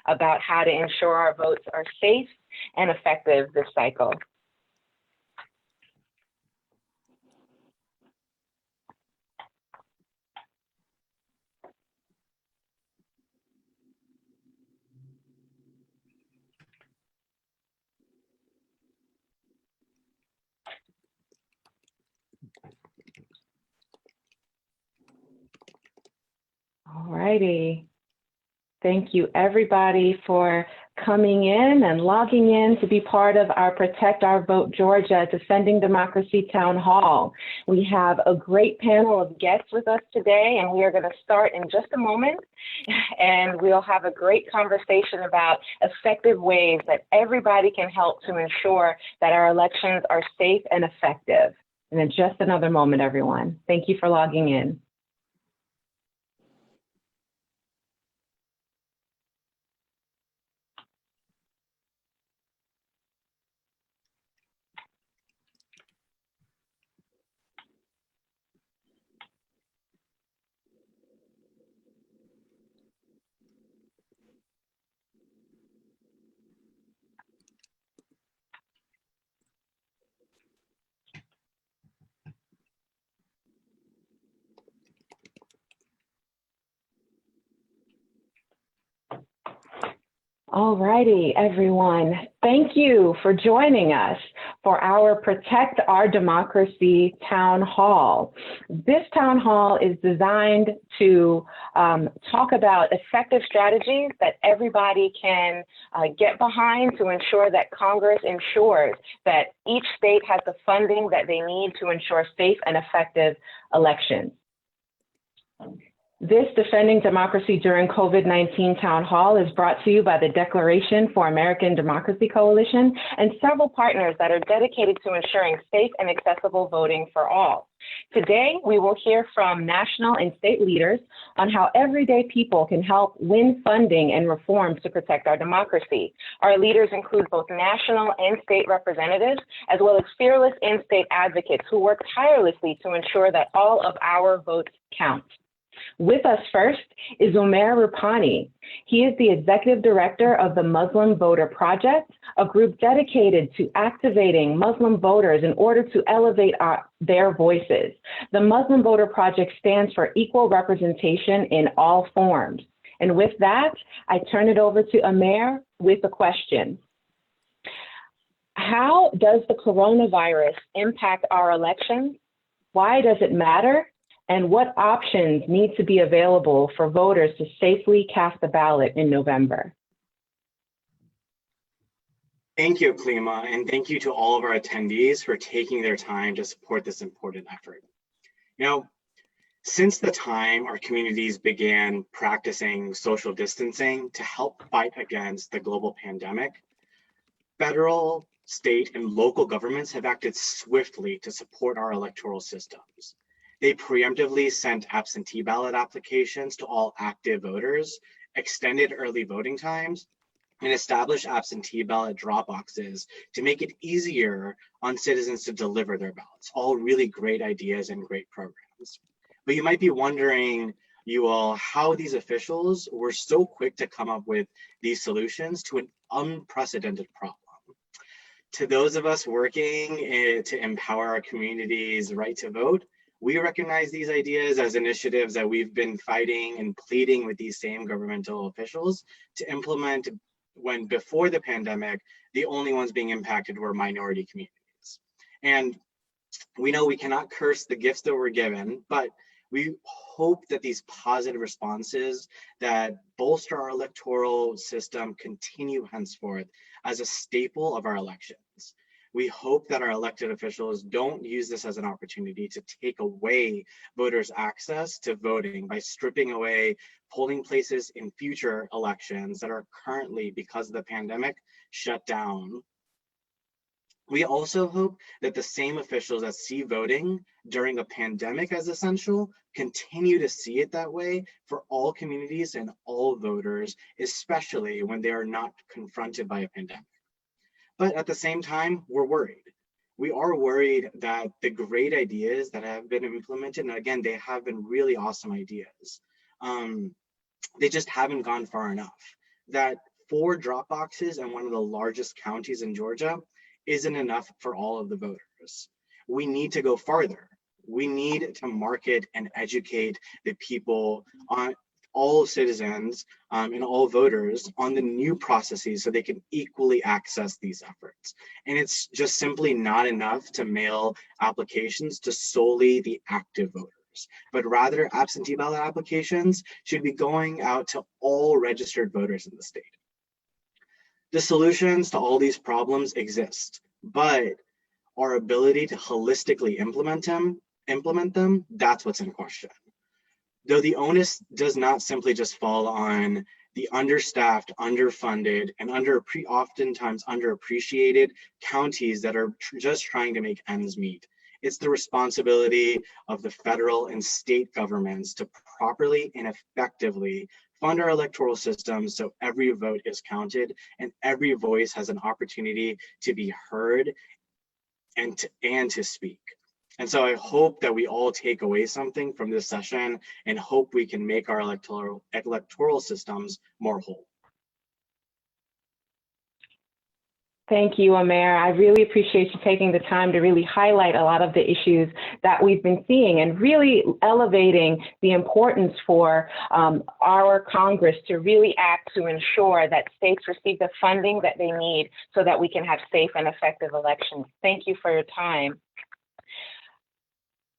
about how to ensure our votes are safe and effective this cycle. All righty. Thank you everybody for coming in and logging in to be part of our Protect Our Vote Georgia Defending Democracy Town Hall. We have a great panel of guests with us today, and we are going to start in just a moment, and we'll have a great conversation about effective ways that everybody can help to ensure that our elections are safe and effective. And in just another moment, everyone. Thank you for logging in. All righty, everyone. Thank you for joining us for our Protect Our Democracy Town Hall. This town hall is designed to talk about effective strategies that everybody can get behind to ensure that Congress ensures that each state has the funding that they need to ensure safe and effective elections. This Defending Democracy During COVID-19 Town Hall is brought to you by the Declaration for American Democracy Coalition and several partners that are dedicated to ensuring safe and accessible voting for all. Today, we will hear from national and state leaders on how everyday people can help win funding and reforms to protect our democracy. Our leaders include both national and state representatives, as well as fearless in-state advocates who work tirelessly to ensure that all of our votes count. With us first is Umair Rupani. He is the executive director of the Muslim Voter Project, a group dedicated to activating Muslim voters in order to elevate their voices. The Muslim Voter Project stands for equal representation in all forms. And with that, I turn it over to Umair with a question. How does the coronavirus impact our elections? Why does it matter? And what options need to be available for voters to safely cast a ballot in November? Thank you, Klima, and thank you to all of our attendees for taking their time to support this important effort. You know, since the time our communities began practicing social distancing to help fight against the global pandemic, federal, state, and local governments have acted swiftly to support our electoral systems. They preemptively sent absentee ballot applications to all active voters, extended early voting times, and established absentee ballot drop boxes to make it easier on citizens to deliver their ballots. All really great ideas and great programs. But you might be wondering, you all, how these officials were so quick to come up with these solutions to an unprecedented problem. To those of us working to empower our community's right to vote, we recognize these ideas as initiatives that we've been fighting and pleading with these same governmental officials to implement when before the pandemic, the only ones being impacted were minority communities. And we know we cannot curse the gifts that we're given, but we hope that these positive responses that bolster our electoral system continue henceforth as a staple of our elections. We hope that our elected officials don't use this as an opportunity to take away voters' access to voting by stripping away polling places in future elections that are currently, because of the pandemic, shut down. We also hope that the same officials that see voting during a pandemic as essential continue to see it that way for all communities and all voters, especially when they are not confronted by a pandemic. But at the same time, we're worried. We are worried that the great ideas that have been implemented, and again, they have been really awesome ideas, they just haven't gone far enough. That 4 drop boxes in one of the largest counties in Georgia isn't enough for all of the voters. We need to go farther. We need to market and educate the people, on all citizens and all voters, on the new processes so they can equally access these efforts. And it's just simply not enough to mail applications to solely the active voters, but rather absentee ballot applications should be going out to all registered voters in the state. The solutions to all these problems exist, but our ability to holistically implement them, that's what's in question. Though the onus does not simply just fall on the understaffed, underfunded, and oftentimes underappreciated counties that are just trying to make ends meet. It's the responsibility of the federal and state governments to properly and effectively fund our electoral systems so every vote is counted and every voice has an opportunity to be heard and to speak. And so I hope that we all take away something from this session and hope we can make our electoral systems more whole. Thank you, Amer. I really appreciate you taking the time to really highlight a lot of the issues that we've been seeing and really elevating the importance for our Congress to really act to ensure that states receive the funding that they need so that we can have safe and effective elections. Thank you for your time.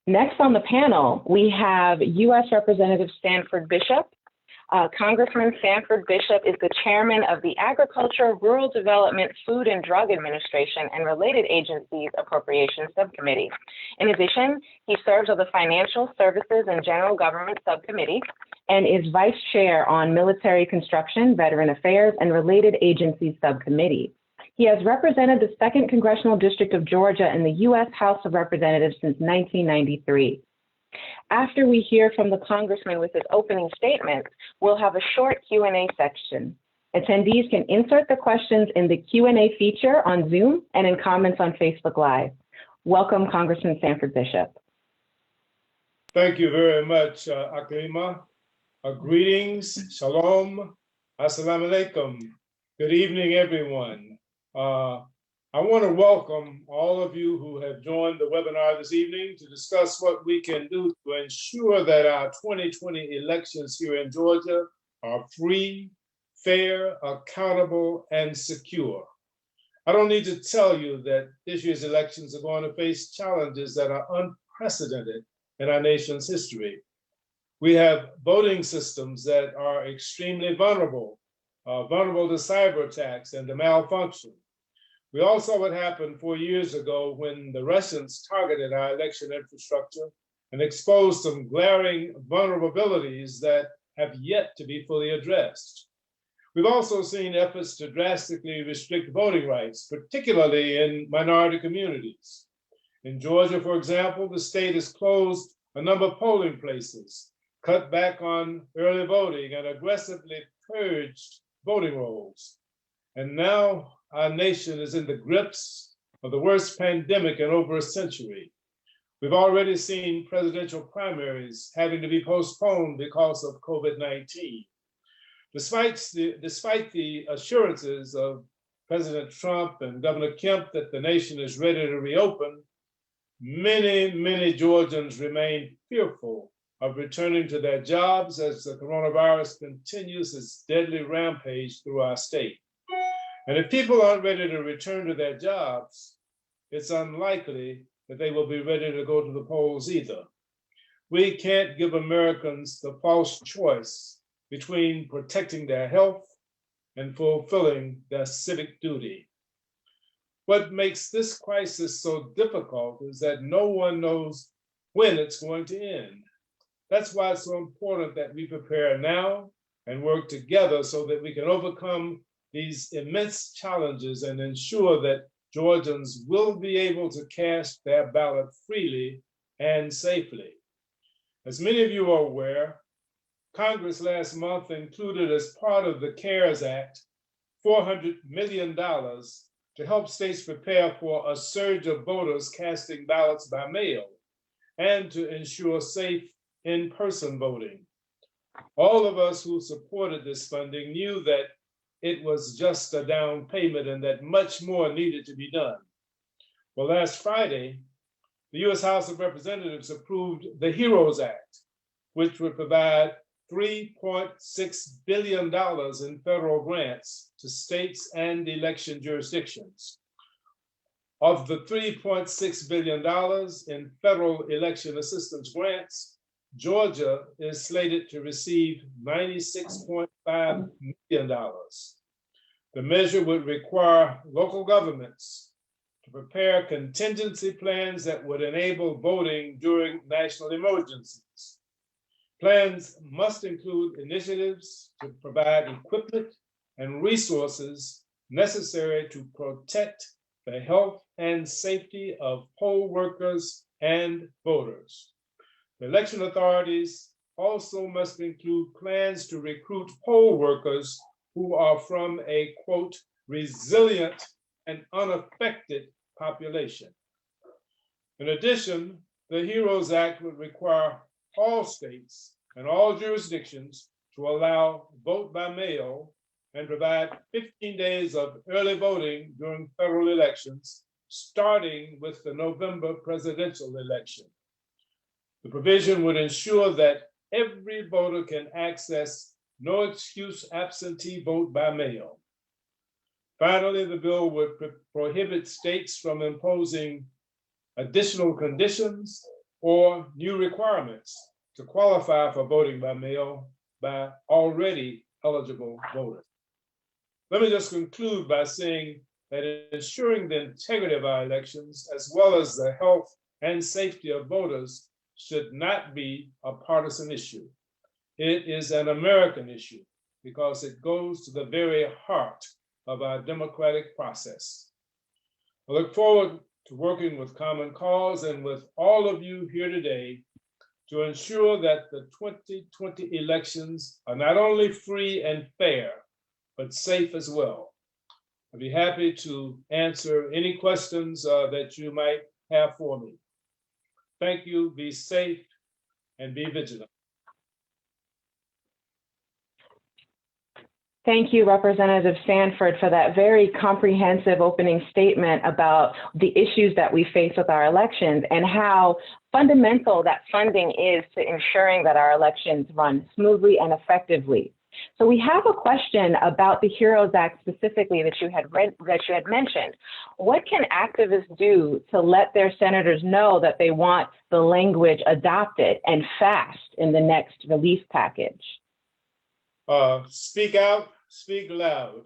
Next on the panel, we have U.S. Representative Sanford Bishop. Congressman Sanford Bishop is the chairman of the Agriculture, Rural Development, Food and Drug Administration and related agencies Appropriations Subcommittee. In addition, he serves on the Financial Services and General Government Subcommittee and is vice chair on Military Construction, Veteran Affairs, and related agencies Subcommittee. He has represented the 2nd Congressional District of Georgia in the U.S. House of Representatives since 1993. After we hear from the Congressman with his opening statement, we'll have a short Q&A section. Attendees can insert the questions in the Q&A feature on Zoom and in comments on Facebook Live. Welcome, Congressman Sanford Bishop. Thank you very much, Aklima. Greetings, shalom, assalamu alaikum. Good evening, everyone. I want to welcome all of you who have joined the webinar this evening to discuss what we can do to ensure that our 2020 elections here in Georgia are free, fair, accountable, and secure. I don't need to tell you that this year's elections are going to face challenges that are unprecedented in our nation's history. We have voting systems that are extremely vulnerable to cyber attacks and to malfunction. We all saw what happened 4 years ago when the Russians targeted our election infrastructure and exposed some glaring vulnerabilities that have yet to be fully addressed. We've also seen efforts to drastically restrict voting rights, particularly in minority communities. In Georgia, for example, the state has closed a number of polling places, cut back on early voting, and aggressively purged voting rolls. And now our nation is in the grips of the worst pandemic in over a century. We've already seen presidential primaries having to be postponed because of COVID-19. Despite the assurances of President Trump and Governor Kemp that the nation is ready to reopen, many Georgians remain fearful of returning to their jobs as the coronavirus continues its deadly rampage through our state. And if people aren't ready to return to their jobs, it's unlikely that they will be ready to go to the polls either. We can't give Americans the false choice between protecting their health and fulfilling their civic duty. What makes this crisis so difficult is that no one knows when it's going to end. That's why it's so important that we prepare now and work together so that we can overcome these immense challenges and ensure that Georgians will be able to cast their ballot freely and safely. As many of you are aware, Congress last month included as part of the CARES Act $400 million to help states prepare for a surge of voters casting ballots by mail and to ensure safe in-person voting. All of us who supported this funding knew that it was just a down payment and that much more needed to be done. Well, last Friday, the U.S. House of Representatives approved the HEROES Act, which would provide $3.6 billion in federal grants to states and election jurisdictions. Of the $3.6 billion in federal election assistance grants, Georgia is slated to receive $96.5 million. The measure would require local governments to prepare contingency plans that would enable voting during national emergencies. Plans must include initiatives to provide equipment and resources necessary to protect the health and safety of poll workers and voters. The election authorities also must include plans to recruit poll workers who are from a, quote, resilient and unaffected population. In addition, the HEROES Act would require all states and all jurisdictions to allow vote by mail and provide 15 days of early voting during federal elections, starting with the November presidential election. The provision would ensure that every voter can access no excuse absentee vote by mail. Finally, the bill would prohibit states from imposing additional conditions or new requirements to qualify for voting by mail by already eligible voters. Let me just conclude by saying that ensuring the integrity of our elections, as well as the health and safety of voters, should not be a partisan issue. It is an American issue because it goes to the very heart of our democratic process. I look forward to working with Common Cause and with all of you here today to ensure that the 2020 elections are not only free and fair, but safe as well. I'd be happy to answer any questions that you might have for me. Thank you, be safe, and be vigilant. Thank you, Representative Sanford, for that very comprehensive opening statement about the issues that we face with our elections and how fundamental that funding is to ensuring that our elections run smoothly and effectively. So we have a question about the HEROES Act specifically that you had mentioned. What can activists do to let their senators know that they want the language adopted and fast in the next release package? Speak out, speak loud.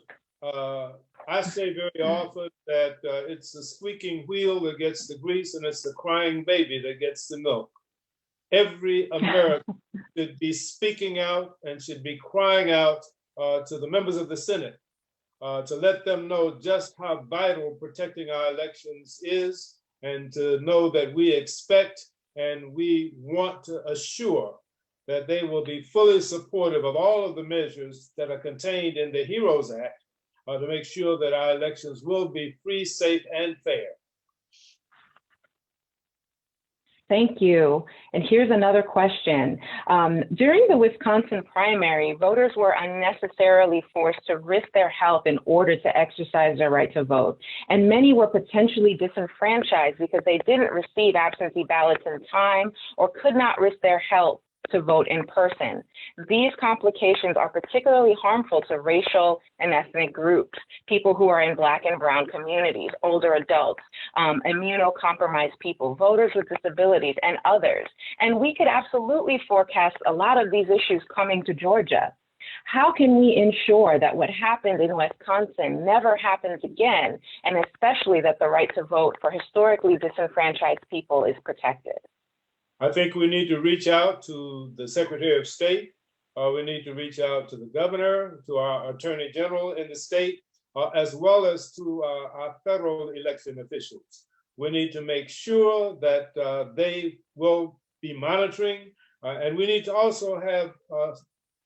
I say very often that it's the squeaking wheel that gets the grease and it's the crying baby that gets the milk. Every American should be speaking out and should be crying out to the members of the Senate to let them know just how vital protecting our elections is, and to know that we expect and we want to assure that they will be fully supportive of all of the measures that are contained in the HEROES Act to make sure that our elections will be free, safe, and fair. Thank you. And here's another question. During the Wisconsin primary, voters were unnecessarily forced to risk their health in order to exercise their right to vote. And many were potentially disenfranchised because they didn't receive absentee ballots in time or could not risk their health to vote in person. These complications are particularly harmful to racial and ethnic groups, people who are in Black and Brown communities, older adults, immunocompromised people, voters with disabilities, and others. And we could absolutely forecast a lot of these issues coming to Georgia. How can we ensure that what happened in Wisconsin never happens again, and especially that the right to vote for historically disenfranchised people is protected? I think we need to reach out to the Secretary of State. We need to reach out to the governor, to our Attorney General in the state, as well as to our federal election officials. We need to make sure that they will be monitoring, and we need to also have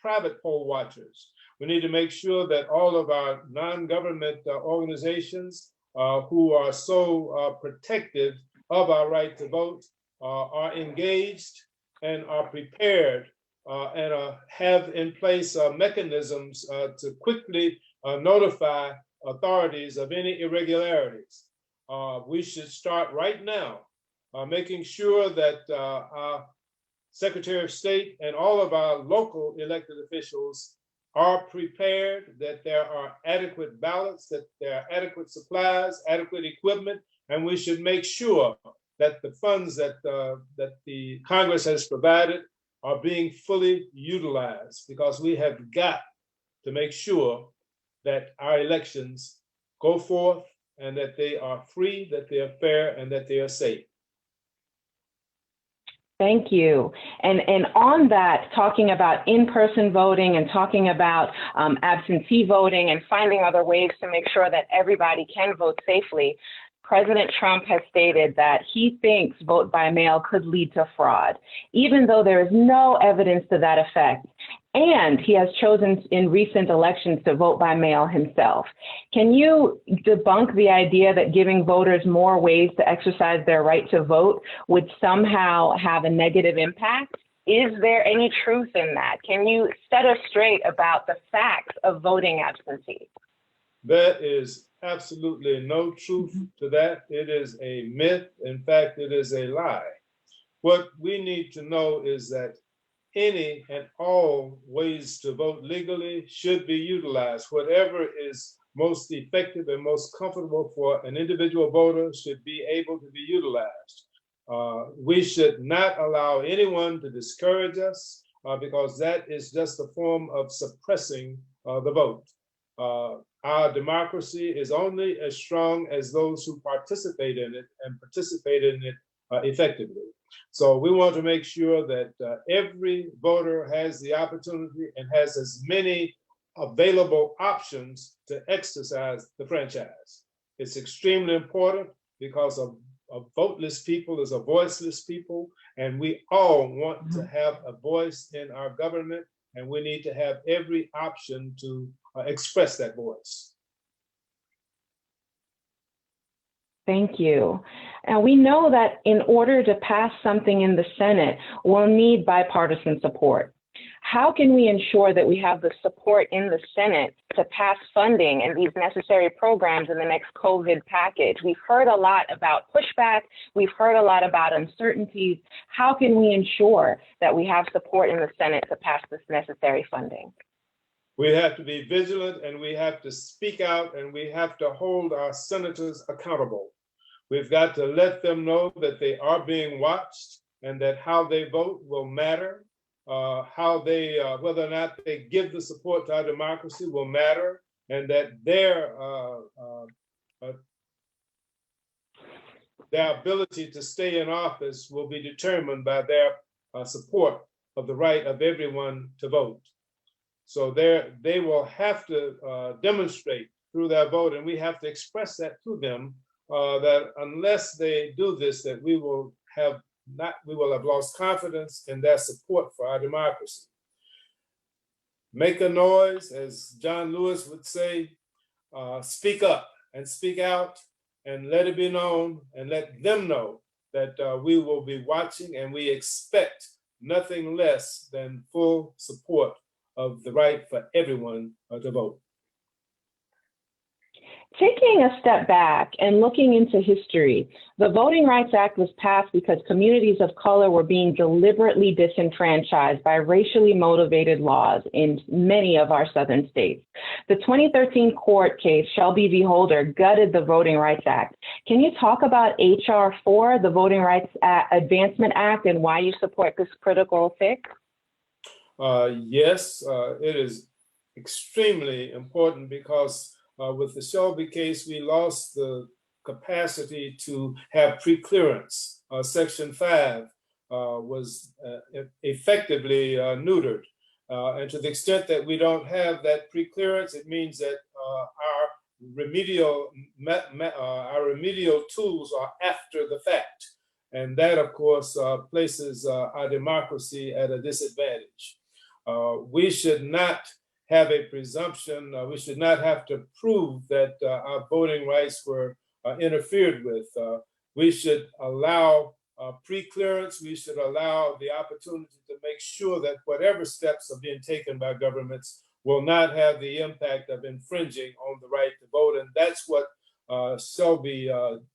private poll watchers. We need to make sure that all of our non-government organizations who are so protective of our right to vote are engaged and are prepared and have in place mechanisms to quickly notify authorities of any irregularities. We should start right now making sure that our Secretary of State and all of our local elected officials are prepared, that there are adequate ballots, that there are adequate supplies, adequate equipment, and we should make sure that the funds that the Congress has provided are being fully utilized, because we have got to make sure that our elections go forth and that they are free, that they are fair, and that they are safe. Thank you. And on that, talking about in-person voting and talking about absentee voting and finding other ways to make sure that everybody can vote safely, President Trump has stated that he thinks vote by mail could lead to fraud, even though there is no evidence to that effect. And he has chosen in recent elections to vote by mail himself. Can you debunk the idea that giving voters more ways to exercise their right to vote would somehow have a negative impact? Is there any truth in that? Can you set us straight about the facts of voting absentee? There is absolutely no truth to that. It is a myth. In fact, it is a lie. What we need to know is that any and all ways to vote legally should be utilized. Whatever is most effective and most comfortable for an individual voter should be able to be utilized. We should not allow anyone to discourage us because that is just a form of suppressing the vote. Our democracy is only as strong as those who participate in it and participate in it effectively. So we want to make sure that every voter has the opportunity and has as many available options to exercise the franchise. It's extremely important because a voteless people is a voiceless people, and we all want to have a voice in our government, and we need to have every option to express that voice. Thank you. And we know that in order to pass something in the Senate, we'll need bipartisan support. How can we ensure that we have the support in the Senate to pass funding and these necessary programs in the next COVID package? We've heard a lot about pushback. We've heard a lot about uncertainties. How can we ensure that we have support in the Senate to pass this necessary funding? We have to be vigilant, and we have to speak out, and we have to hold our senators accountable. We've got to let them know that they are being watched and that how they vote will matter. How they, whether or not they give the support to our democracy will matter, and that their ability to stay in office will be determined by their support of the right of everyone to vote. So they will have to demonstrate through their vote, and we have to express that to them, that unless they do this, that we will have lost confidence in their support for our democracy. Make a noise, as John Lewis would say, speak up and speak out, and let it be known and let them know that we will be watching, and we expect nothing less than full support of the right for everyone to vote. Taking a step back and looking into history, the Voting Rights Act was passed because communities of color were being deliberately disenfranchised by racially motivated laws in many of our southern states. The 2013 court case, Shelby v. Holder, gutted the Voting Rights Act. Can you talk about H.R. 4, the Voting Rights Advancement Act, and why you support this critical fix? Yes, it is extremely important because with the Shelby case, we lost the capacity to have preclearance. Section 5 was effectively neutered. And to the extent that we don't have that preclearance, it means that our remedial tools are after the fact. And that, of course, places our democracy at a disadvantage. We should not have a presumption. We should not have to prove that our voting rights were interfered with. We should allow pre-clearance. We should allow the opportunity to make sure that whatever steps are being taken by governments will not have the impact of infringing on the right to vote. And that's what Shelby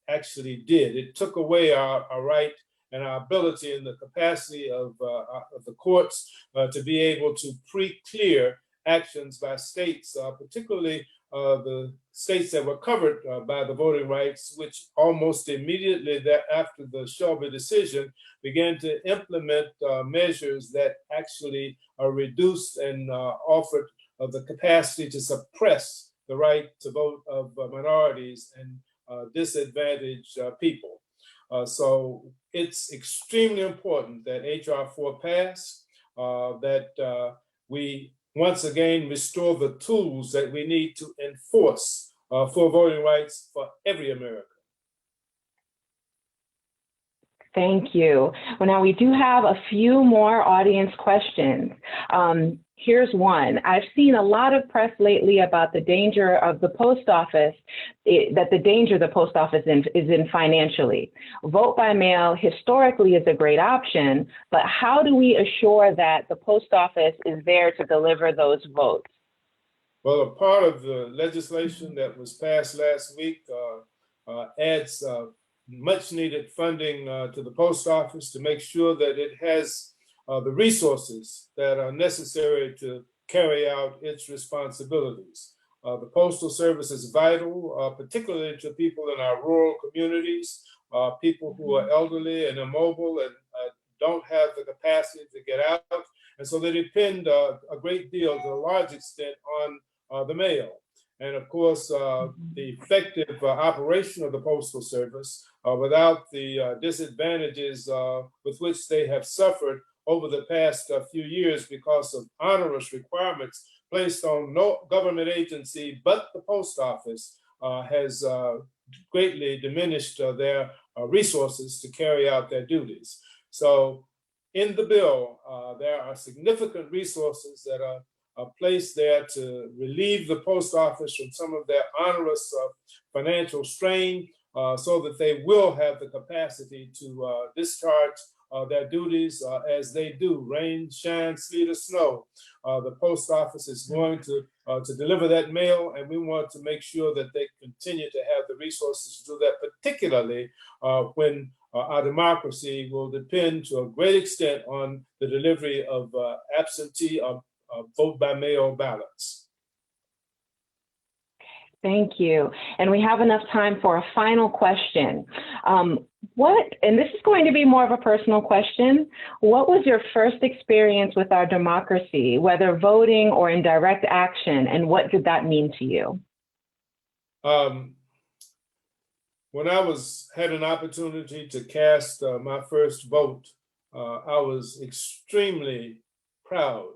actually did. It took away our right and our ability and the capacity of the courts to be able to pre-clear actions by states, particularly the states that were covered by the voting rights, which almost immediately after the Shelby decision began to implement measures that actually reduced and offered the capacity to suppress the right to vote of minorities and disadvantaged people. So it's extremely important that H.R. 4 pass, that we once again restore the tools that we need to enforce full voting rights for every American. Thank you. Well, now we do have a few more audience questions. Here's one. I've seen a lot of press lately about the danger of the post office, that the danger the post office is in financially. Vote by mail historically is a great option, but how do we assure that the post office is there to deliver those votes? Well, a part of the legislation that was passed last week adds much needed funding to the post office to make sure that it has the resources that are necessary to carry out its responsibilities. The Postal Service is vital, particularly to people in our rural communities, people who are elderly and immobile and don't have the capacity to get out. And so they depend a great deal, to a large extent, on the mail. And of course, the effective operation of the Postal Service without the disadvantages with which they have suffered over the past few years because of onerous requirements placed on no government agency but the post office has greatly diminished their resources to carry out their duties. So in the bill, there are significant resources that are placed there to relieve the post office from some of their onerous financial strain so that they will have the capacity to discharge their duties as they do, rain, shine, sleet, or snow. The post office is going to deliver that mail, and we want to make sure that they continue to have the resources to do that, particularly when our democracy will depend to a great extent on the delivery of absentee vote by mail ballots. Thank you. And we have enough time for a final question. And this is going to be more of a personal question. What was your first experience with our democracy, whether voting or in direct action, and what did that mean to you? When I had an opportunity to cast my first vote, I was extremely proud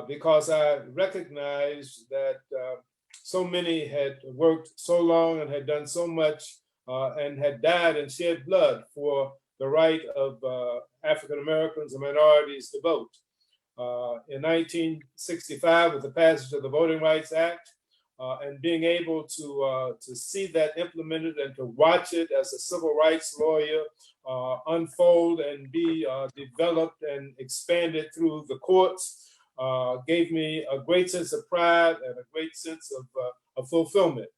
because I recognized that so many had worked so long and had done so much and had died and shed blood for the right of African Americans and minorities to vote. In 1965, with the passage of the Voting Rights Act, and being able to see that implemented and to watch it as a civil rights lawyer unfold and be developed and expanded through the courts gave me a great sense of pride and a great sense of fulfillment.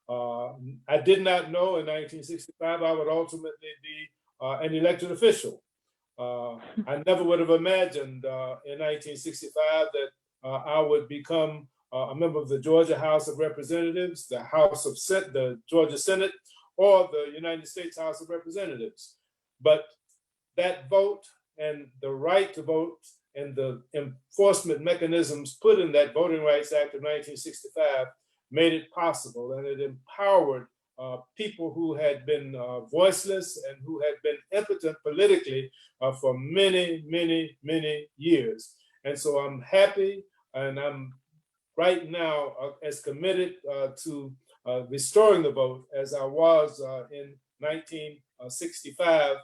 I did not know in 1965 I would ultimately be an elected official. I never would have imagined in 1965 that I would become a member of the Georgia House of Representatives, the Georgia Senate, or the United States House of Representatives. But that vote and the right to vote and the enforcement mechanisms put in that Voting Rights Act of 1965 made it possible, and it empowered people who had been voiceless and who had been impotent politically for many, many, many years. And so I'm happy, and I'm right now as committed to restoring the vote as I was in 1965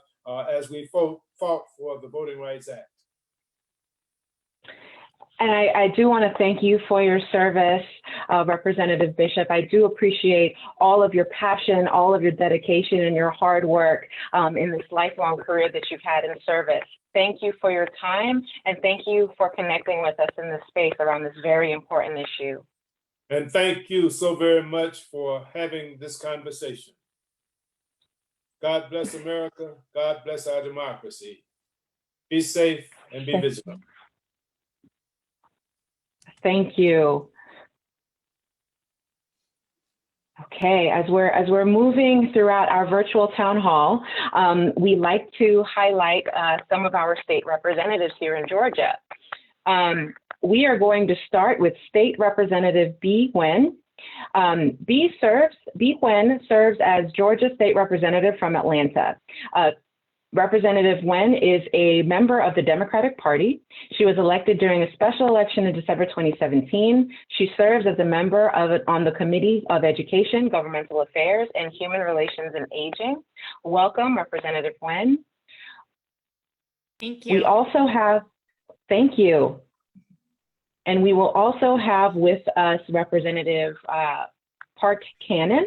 as we fought for the Voting Rights Act. And I do want to thank you for your service, Representative Bishop. I do appreciate all of your passion, all of your dedication, and your hard work in this lifelong career that you've had in service. Thank you for your time, and thank you for connecting with us in this space around this very important issue. And thank you so very much for having this conversation. God bless America. God bless our democracy. Be safe and be vigilant. Thank you. Okay, as we're moving throughout our virtual town hall, we like to highlight some of our state representatives here in Georgia. We are going to start with State Representative Bee Nguyen. Bee Nguyen serves as Georgia State Representative from Atlanta. Representative Nguyen is a member of the Democratic Party. She was elected during a special election in December 2017. She serves as a member on the Committee of Education, Governmental Affairs, and Human Relations and Aging. Welcome, Representative Nguyen. Thank you. We also have, thank you. And we will also have with us Representative Park Cannon.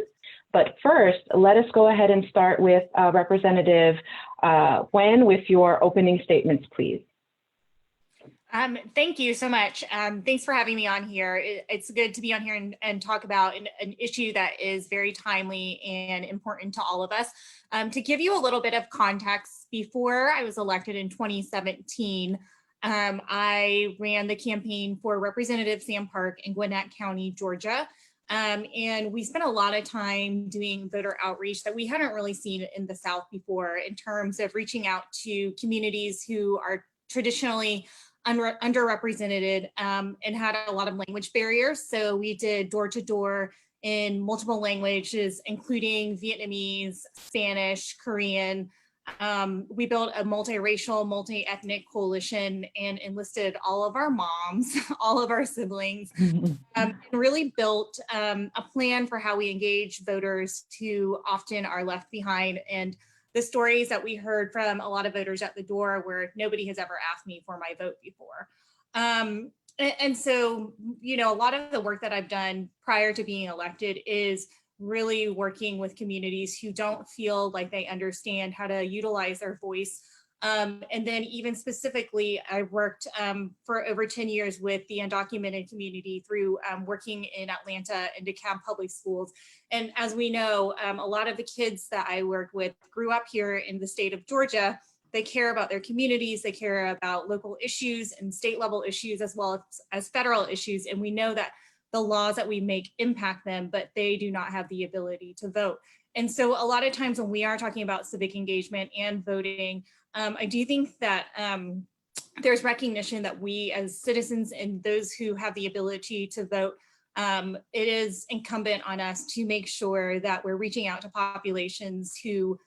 But first, let us go ahead and start with Representative Nguyen with your opening statements, please. Thank you so much. Thanks for having me on here. It's good to be on here and talk about an issue that is very timely and important to all of us. To give you a little bit of context, before I was elected in 2017, I ran the campaign for Representative Sam Park in Gwinnett County, Georgia. And we spent a lot of time doing voter outreach that we hadn't really seen in the South before, in terms of reaching out to communities who are traditionally underrepresented and had a lot of language barriers. So we did door to door in multiple languages, including Vietnamese, Spanish, Korean. We built a multiracial, multi-ethnic coalition and enlisted all of our moms, all of our siblings, and really built a plan for how we engage voters who often are left behind. And the stories that we heard from a lot of voters at the door where nobody has ever asked me for my vote before. And so, you know, a lot of the work that I've done prior to being elected is really working with communities who don't feel like they understand how to utilize their voice. And then even specifically, I worked for over 10 years with the undocumented community through working in Atlanta and DeKalb Public Schools. And as we know, a lot of the kids that I worked with grew up here in the state of Georgia. They care about their communities, they care about local issues and state level issues as well as federal issues. And we know that the laws that we make impact them, but they do not have the ability to vote. And so a lot of times when we are talking about civic engagement and voting, I do think that there's recognition that we as citizens and those who have the ability to vote, it is incumbent on us to make sure that we're reaching out to populations who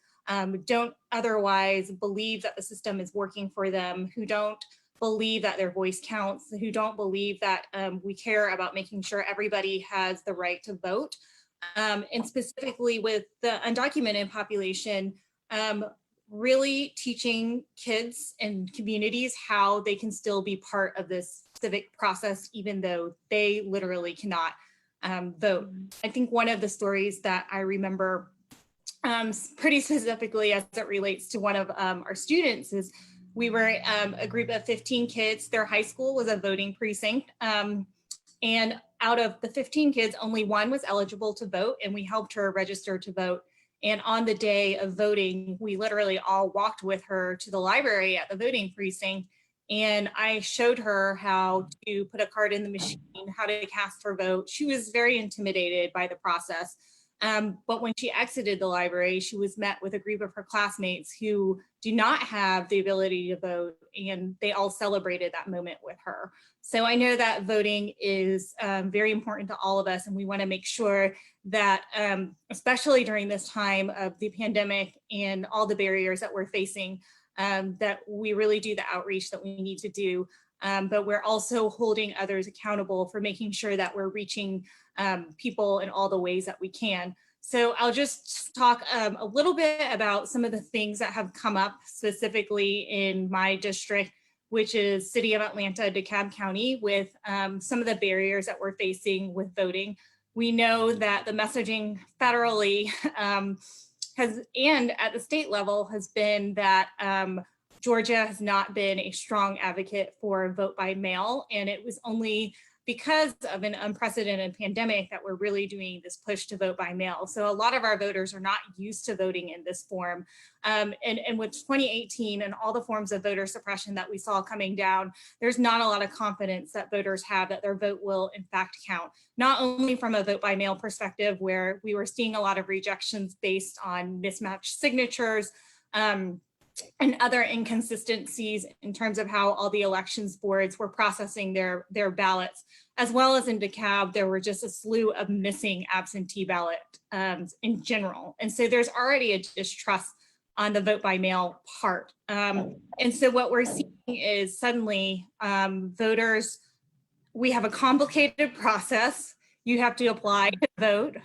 don't otherwise believe that the system is working for them, who don't believe that their voice counts, who don't believe that we care about making sure everybody has the right to vote. And specifically with the undocumented population, really teaching kids and communities how they can still be part of this civic process, even though they literally cannot vote. I think one of the stories that I remember pretty specifically as it relates to one of our students is we were a group of 15 kids. Their high school was a voting precinct. And out of the 15 kids, only one was eligible to vote, and we helped her register to vote. And on the day of voting, we literally all walked with her to the library at the voting precinct. And I showed her how to put a card in the machine, how to cast her vote. She was very intimidated by the process. But when she exited the library, she was met with a group of her classmates who do not have the ability to vote, and they all celebrated that moment with her. So I know that voting is very important to all of us, and we want to make sure that, especially during this time of the pandemic and all the barriers that we're facing, that we really do the outreach that we need to do. But we're also holding others accountable for making sure that we're reaching people in all the ways that we can. So I'll just talk a little bit about some of the things that have come up specifically in my district which is City of Atlanta, DeKalb County, with some of the barriers that we're facing with voting. We know that the messaging federally and at the state level has been that Georgia has not been a strong advocate for vote by mail. And it was only because of an unprecedented pandemic that we're really doing this push to vote by mail. So a lot of our voters are not used to voting in this form. And with 2018 and all the forms of voter suppression that we saw coming down, there's not a lot of confidence that voters have that their vote will in fact count. Not only from a vote by mail perspective, where we were seeing a lot of rejections based on mismatched signatures, and other inconsistencies in terms of how all the elections boards were processing their ballots, as well as in DeKalb, there were just a slew of missing absentee ballot in general. And so there's already a distrust on the vote by mail part. And so what we're seeing is suddenly voters, we have a complicated process. You have to apply to vote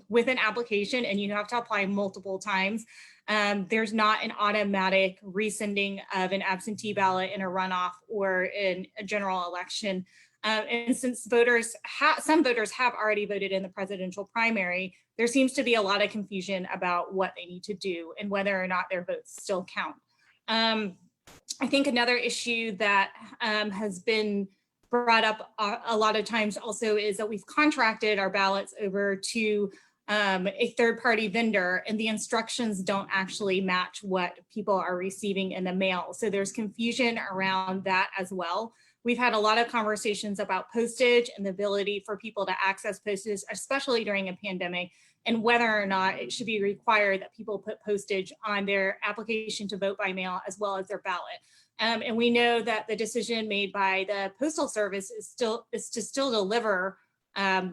with an application, and you have to apply multiple times. There's not an automatic resending of an absentee ballot in a runoff or in a general election. And since some voters have already voted in the presidential primary, there seems to be a lot of confusion about what they need to do and whether or not their votes still count. I think another issue that has been brought up a lot of times also is that we've contracted our ballots over to a third-party vendor, and the instructions don't actually match what people are receiving in the mail. So there's confusion around that as well. We've had a lot of conversations about postage and the ability for people to access postage, especially during a pandemic, and whether or not it should be required that people put postage on their application to vote by mail as well as their ballot. And we know that the decision made by the Postal Service is to still deliver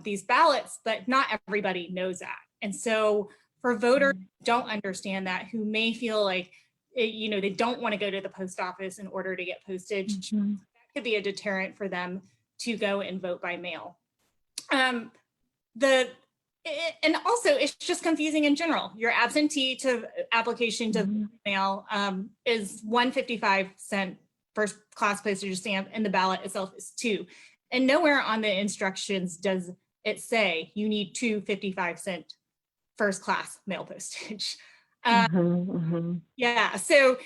these ballots, but not everybody knows that. And so for voters who don't understand that, who may feel like, they don't want to go to the post office in order to get postage, that could be a deterrent for them to go and vote by mail. And also it's just confusing in general. Your absentee to application to mail is 1.55 first class postage stamp, and the ballot itself is 2. And nowhere on the instructions does it say you need 2 55-cent first class mail postage. Yeah, so,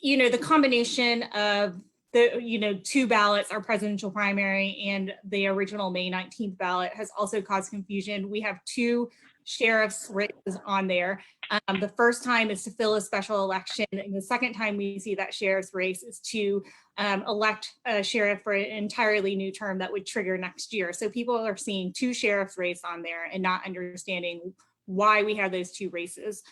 the combination of the, 2 ballots, our presidential primary and the original May 19th ballot, has also caused confusion. We have 2 sheriff's races on there. The first time is to fill a special election, and the second time we see that sheriff's race is to elect a sheriff for an entirely new term that would trigger next year. So people are seeing 2 sheriff's races on there and not understanding why we have those 2 races.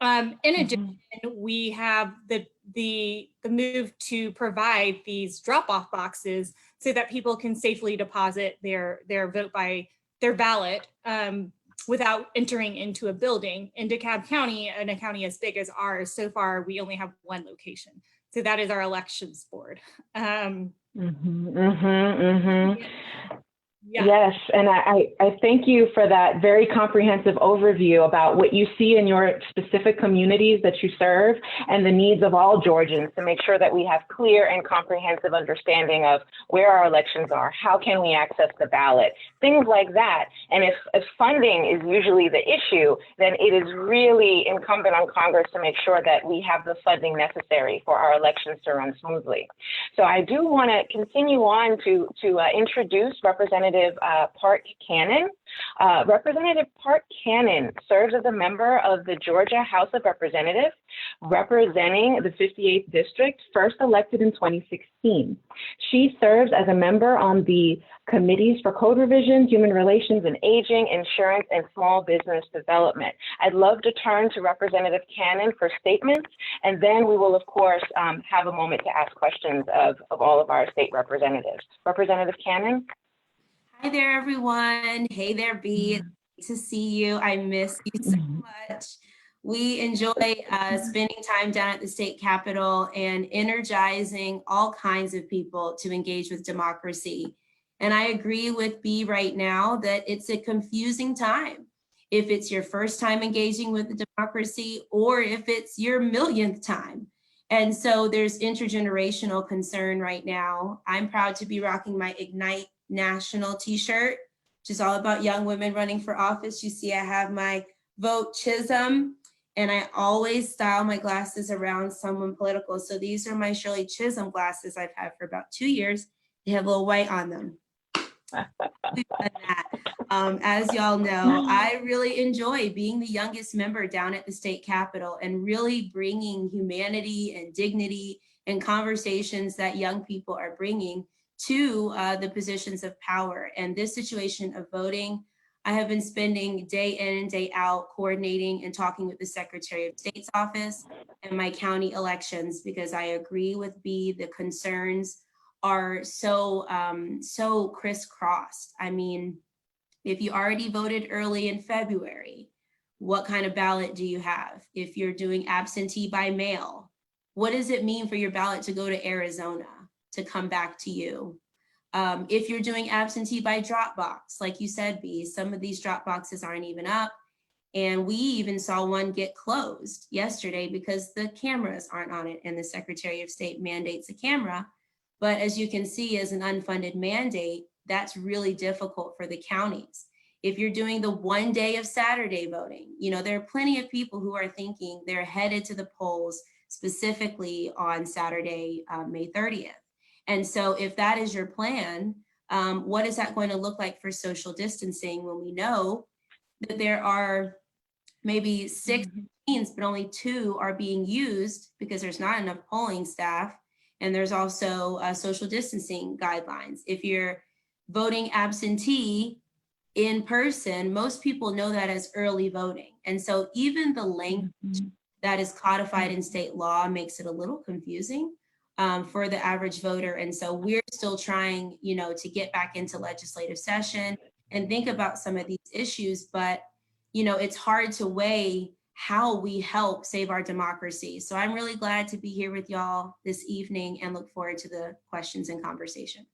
In addition, we have the move to provide these drop-off boxes so that people can safely deposit their vote by their ballot without entering into a building. In DeKalb County, in a county as big as ours, so far we only have 1 location. So that is our elections board. Yeah. Yes, and I thank you for that very comprehensive overview about what you see in your specific communities that you serve and the needs of all Georgians to make sure that we have clear and comprehensive understanding of where our elections are, how can we access the ballot, things like that. And if funding is usually the issue, then it is really incumbent on Congress to make sure that we have the funding necessary for our elections to run smoothly. So I do want to continue on to introduce Representative Park Cannon. Representative Park Cannon serves as a member of the Georgia House of Representatives, representing the 58th District, first elected in 2016. She serves as a member on the committees for code revision, human relations and aging, insurance, and small business development. I'd love to turn to Representative Cannon for statements, and then we will, of course, have a moment to ask questions of all of our state representatives. Representative Cannon? Hi there, everyone. Hey there, Bee. It's great to see you. I miss you so much. We enjoy spending time down at the state capitol and energizing all kinds of people to engage with democracy. And I agree with Bee right now that it's a confusing time. If it's your first time engaging with the democracy or if it's your millionth time. And so there's intergenerational concern right now. I'm proud to be rocking my Ignite National t-shirt, which is all about young women running for office. You see, I have my Vote Chisholm, and I always style my glasses around someone political. So these are my Shirley Chisholm glasses I've had for about 2 years. They have a little white on them. As y'all know, I really enjoy being the youngest member down at the state capitol and really bringing humanity and dignity and conversations that young people are bringing to the positions of power. And this situation of voting, I have been spending day in and day out coordinating and talking with the Secretary of State's office and my county elections, because I agree with B, the concerns are so crisscrossed. I mean, if you already voted early in February, what kind of ballot do you have? If you're doing absentee by mail, what does it mean for your ballot to go to Arizona, to come back to you? If you're doing absentee by drop box, like you said, B, some of these drop boxes aren't even up. And we even saw one get closed yesterday because the cameras aren't on it and the Secretary of State mandates a camera. But as you can see, as an unfunded mandate, that's really difficult for the counties. If you're doing the 1 day of Saturday voting, you know, there are plenty of people who are thinking they're headed to the polls specifically on Saturday, May 30th. And so if that is your plan, what is that going to look like for social distancing when we know that there are maybe 6 machines, but only 2 are being used because there's not enough polling staff, and there's also social distancing guidelines. If you're voting absentee in person, most people know that as early voting. And so even the language that is codified in state law makes it a little confusing for the average voter. And so we're still trying, you know, to get back into legislative session and think about some of these issues, but, you know, it's hard to weigh how we help save our democracy. So I'm really glad to be here with y'all this evening and look forward to the questions and conversation.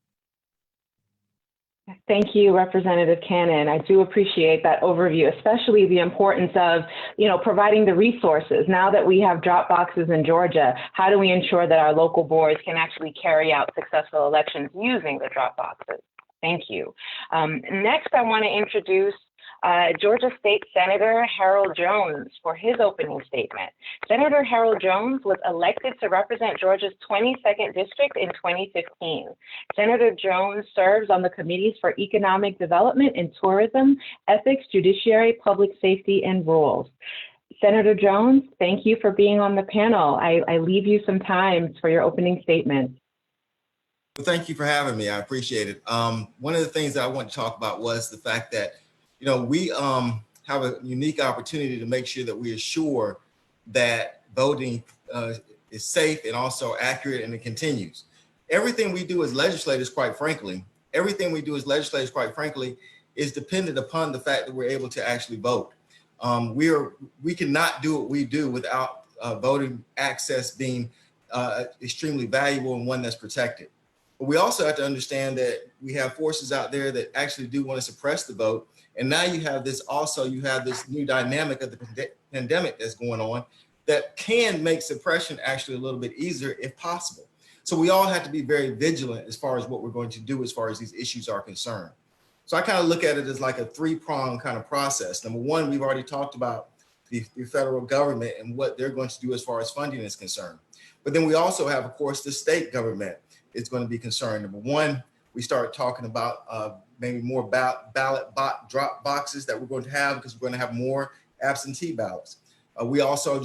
Thank you, Representative Cannon. I do appreciate that overview, especially the importance of, you know, providing the resources. Now that we have drop boxes in Georgia, how do we ensure that our local boards can actually carry out successful elections using the drop boxes? Thank you. Next, I want to introduce Georgia State Senator Harold Jones for his opening statement. Senator Harold Jones was elected to represent Georgia's 22nd district in 2015. Senator Jones serves on the committees for economic development and tourism, ethics, judiciary, public safety, and rules. Senator Jones, thank you for being on the panel. I leave you some time for your opening statement. Well, thank you for having me. I appreciate it. One of the things that I want to talk about was the fact that, you know, we have a unique opportunity to make sure that we assure that voting is safe and also accurate, and it continues. Everything we do as legislators, quite frankly, is dependent upon the fact that we're able to actually vote. We cannot do what we do without voting access being extremely valuable and one that's protected. But we also have to understand that we have forces out there that actually do want to suppress the vote. And now you have this new dynamic of the pandemic that's going on that can make suppression actually a little bit easier if possible. So we all have to be very vigilant as far as what we're going to do as far as these issues are concerned. So I kind of look at it as like a 3-pronged kind of process. Number one, we've already talked about the federal government and what they're going to do as far as funding is concerned. But then we also have, of course, the state government is going to be concerned. Number one, we start talking about maybe more ballot drop boxes that we're going to have because we're going to have more absentee ballots. We also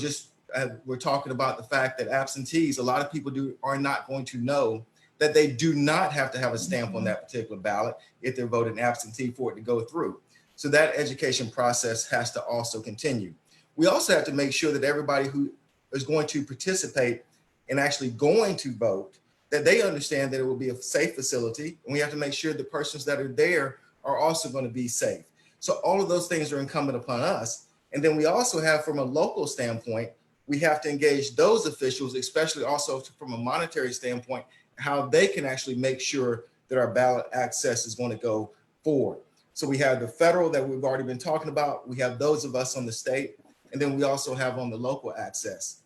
we're talking about the fact that absentees, a lot of people are not going to know that they do not have to have a stamp on that particular ballot if they're voting absentee for it to go through. So that education process has to also continue. We also have to make sure that everybody who is going to participate in actually going to vote, that they understand that it will be a safe facility, and we have to make sure the persons that are there are also going to be safe. So all of those things are incumbent upon us. And then we also have, from a local standpoint, we have to engage those officials, especially also from a monetary standpoint, how they can actually make sure that our ballot access is going to go forward. So we have the federal that we've already been talking about. We have those of us on the state, and then we also have on the local access.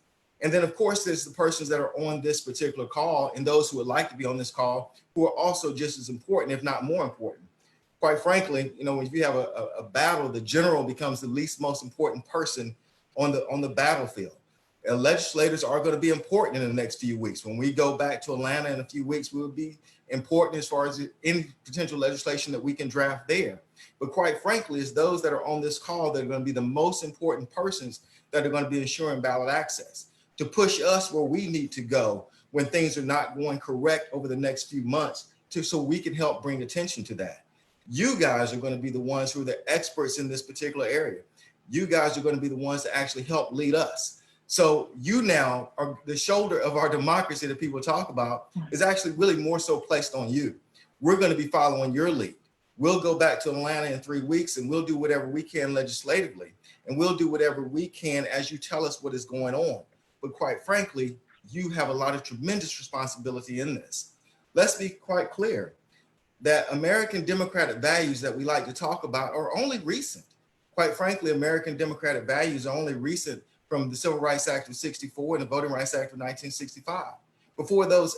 And then, of course, there's the persons that are on this particular call and those who would like to be on this call who are also just as important, if not more important. Quite frankly, you know, when you have a battle, the general becomes the least most important person on the battlefield. Legislators are going to be important in the next few weeks. When we go back to Atlanta in a few weeks, we will be important as far as any potential legislation that we can draft there. But quite frankly, it's those that are on this call that are going to be the most important persons that are going to be ensuring ballot access to push us where we need to go when things are not going correct over the next few months, so we can help bring attention to that. You guys are going to be the ones who are the experts in this particular area. You guys are going to be the ones that actually help lead us. So you now are the shoulder of our democracy that people talk about is actually really more so placed on you. We're going to be following your lead. We'll go back to Atlanta in 3 weeks and we'll do whatever we can legislatively, and we'll do whatever we can as you tell us what is going on. But quite frankly, you have a lot of tremendous responsibility in this. Let's be quite clear that American democratic values that we like to talk about are only recent. Quite frankly, American democratic values are only recent from the Civil Rights Act of '64 and the Voting Rights Act of 1965. Before those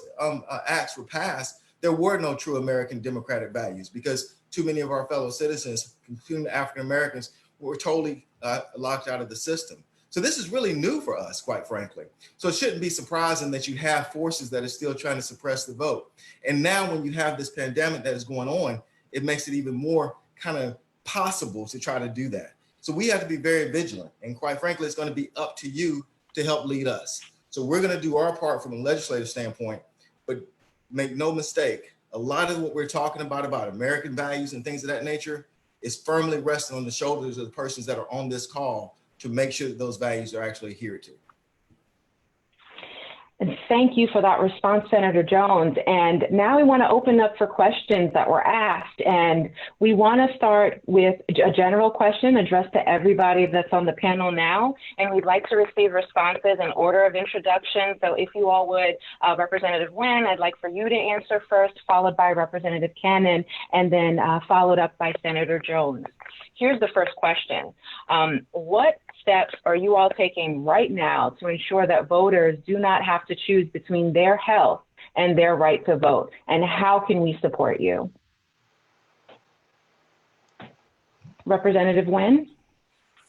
acts were passed, there were no true American democratic values because too many of our fellow citizens, including African Americans, were totally locked out of the system. So this is really new for us, quite frankly. So it shouldn't be surprising that you have forces that are still trying to suppress the vote. And now when you have this pandemic that is going on, it makes it even more kind of possible to try to do that. So we have to be very vigilant. And quite frankly, it's going to be up to you to help lead us. So we're going to do our part from a legislative standpoint, but make no mistake, a lot of what we're talking about American values and things of that nature is firmly resting on the shoulders of the persons that are on this call to make sure that those values are actually adhered to. And thank you for that response, Senator Jones. And now we want to open up for questions that were asked. And we want to start with a general question addressed to everybody that's on the panel now. And we'd like to receive responses in order of introduction. So if you all would, Representative Nguyen, I'd like for you to answer first, followed by Representative Cannon, and then followed up by Senator Jones. Here's the first question. What steps are you all taking right now to ensure that voters do not have to choose between their health and their right to vote? And how can we support you? Representative Nguyen?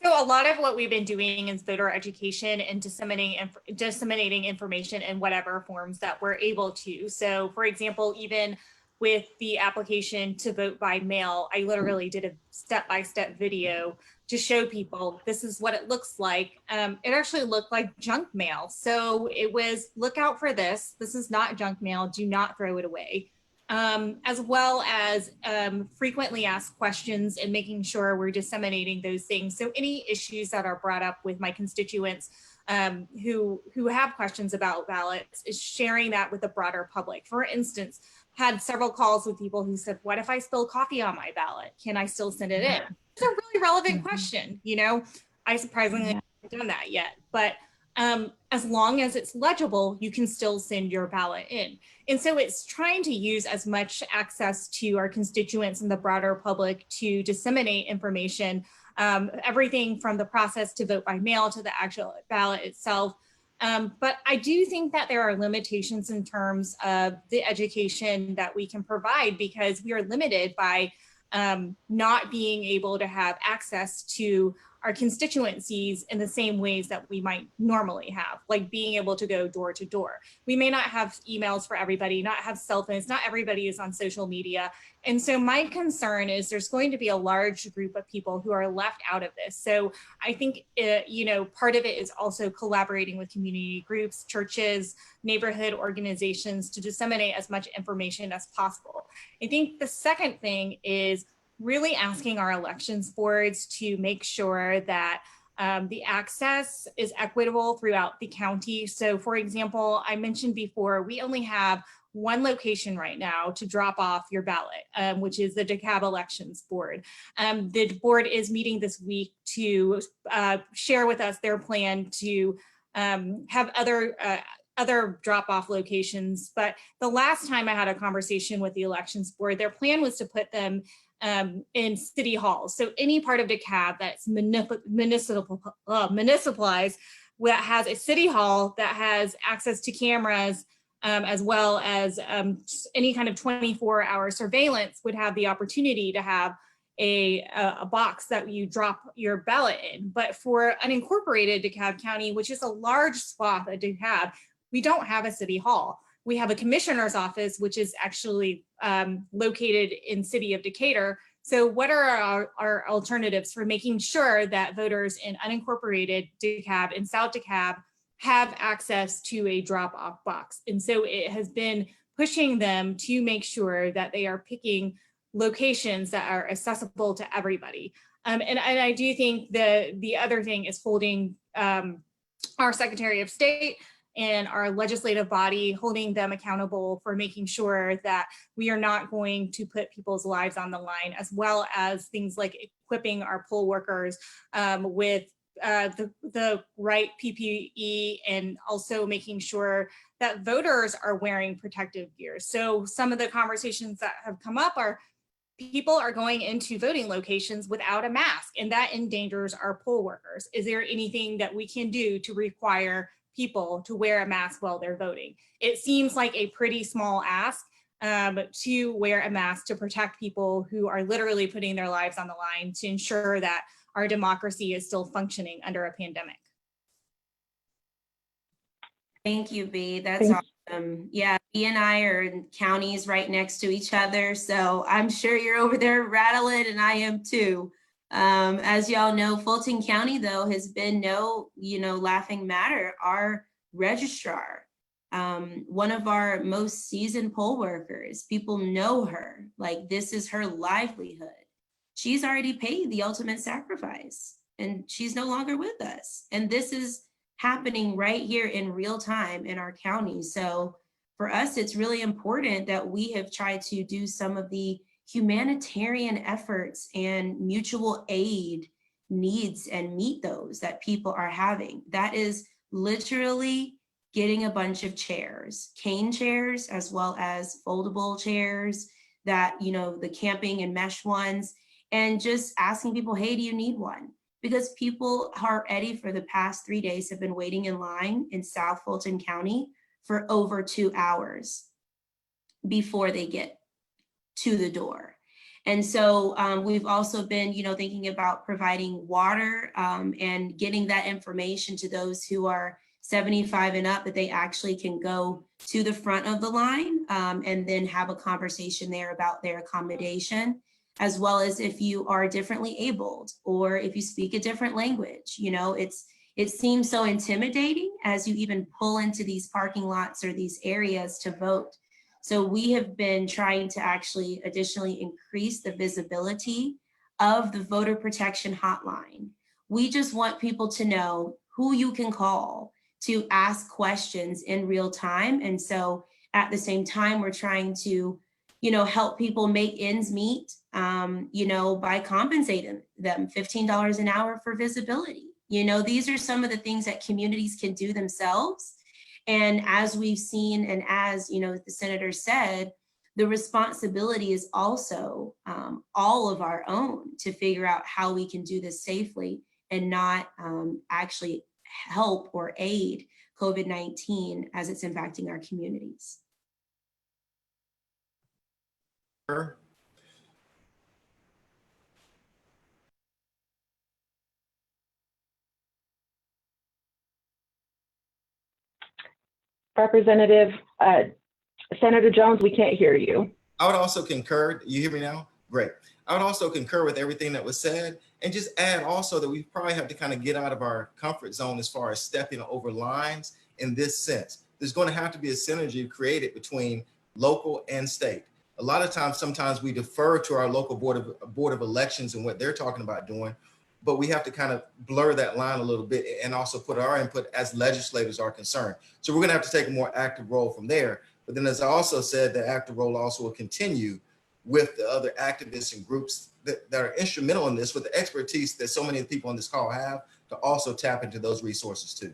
So a lot of what we've been doing is voter education and disseminating information in whatever forms that we're able to. So for example, even with the application to vote by mail, I literally did a step-by-step video to show people this is what it looks like. It actually looked like junk mail. So it was, look out for this. This is not junk mail. Do not throw it away. As well as frequently asked questions and making sure we're disseminating those things. So any issues that are brought up with my constituents who have questions about ballots is sharing that with the broader public. For instance, had several calls with people who said, what if I spill coffee on my ballot? Can I still send it in? It's a really relevant question. You know, I surprisingly haven't done that yet, but as long as it's legible, you can still send your ballot in. And so it's trying to use as much access to our constituents and the broader public to disseminate information, everything from the process to vote by mail to the actual ballot itself. But I do think that there are limitations in terms of the education that we can provide because we are limited by not being able to have access to our constituencies in the same ways that we might normally have, like being able to go door to door. We may not have emails for everybody, not have cell phones, not everybody is on social media. And so my concern is there's going to be a large group of people who are left out of this. So I think, you know, part of it is also collaborating with community groups, churches, neighborhood organizations to disseminate as much information as possible. I think the second thing is really asking our elections boards to make sure that the access is equitable throughout the county. So for example, I mentioned before, we only have one location right now to drop off your ballot, which is the DeKalb Elections Board. The board is meeting this week to share with us their plan to have other drop-off locations. But the last time I had a conversation with the elections board, their plan was to put them in city halls. So any part of DeKalb that's municipalized that has a city hall that has access to cameras, as well as any kind of 24-hour surveillance would have the opportunity to have a box that you drop your ballot in. But for unincorporated DeKalb County, which is a large swath of DeKalb, we don't have a city hall. We have a commissioner's office, which is actually located in city of Decatur. So what are our alternatives for making sure that voters in unincorporated DeKalb and South DeKalb have access to a drop-off box? And so it has been pushing them to make sure that they are picking locations that are accessible to everybody. And I do think the other thing is holding our Secretary of State and our legislative body, holding them accountable for making sure that we are not going to put people's lives on the line, as well as things like equipping our poll workers with the right PPE, and also making sure that voters are wearing protective gear. So some of the conversations that have come up are people are going into voting locations without a mask, and that endangers our poll workers. Is there anything that we can do to require people to wear a mask while they're voting? It seems like a pretty small ask to wear a mask to protect people who are literally putting their lives on the line to ensure that our democracy is still functioning under a pandemic. Thank you, B. That's awesome. Yeah, B and I are in counties right next to each other, so I'm sure you're over there rattling, and I am too. As y'all know, Fulton County, though, has been no, laughing matter. Our registrar, one of our most seasoned poll workers, people know her, like this is her livelihood. She's already paid the ultimate sacrifice, and she's no longer with us. And this is happening right here in real time in our county. So for us, it's really important that we have tried to do some of the humanitarian efforts and mutual aid needs and meet those that people are having. That is literally getting a bunch of chairs, cane chairs, as well as foldable chairs that, the camping and mesh ones, and just asking people, hey, do you need one? Because people already for the past 3 days have been waiting in line in South Fulton County for over 2 hours before they get to the door. And so we've also been, thinking about providing water and getting that information to those who are 75 and up, that they actually can go to the front of the line and then have a conversation there about their accommodation, as well as if you are differently abled or if you speak a different language. It seems so intimidating as you even pull into these parking lots or these areas to vote. So we have been trying to actually additionally increase the visibility of the voter protection hotline. We just want people to know who you can call to ask questions in real time. And so at the same time, we're trying to, help people make ends meet, by compensating them $15 an hour for visibility. These are some of the things that communities can do themselves. And as we've seen, and as the senator said, the responsibility is also all of our own to figure out how we can do this safely and not actually help or aid COVID-19 as it's impacting our communities. Representative Senator Jones, we can't hear you. I would also concur. You hear me now? Great. I would also concur with everything that was said, and just add also that we probably have to kind of get out of our comfort zone as far as stepping over lines in this sense. There's going to have to be a synergy created between local and state. A lot of times, sometimes we defer to our local board of elections and what they're talking about doing, but we have to kind of blur that line a little bit and also put our input as legislators are concerned. So we're going to have to take a more active role from there. But then, as I also said, the active role also will continue with the other activists and groups that are instrumental in this, with the expertise that so many people on this call have, to also tap into those resources too.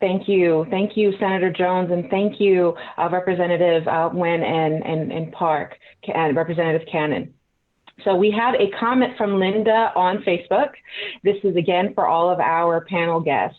Thank you, Senator Jones, and thank you, Representative Nguyen and Park and Representative Cannon. So we have a comment from Linda on Facebook. This is again for all of our panel guests.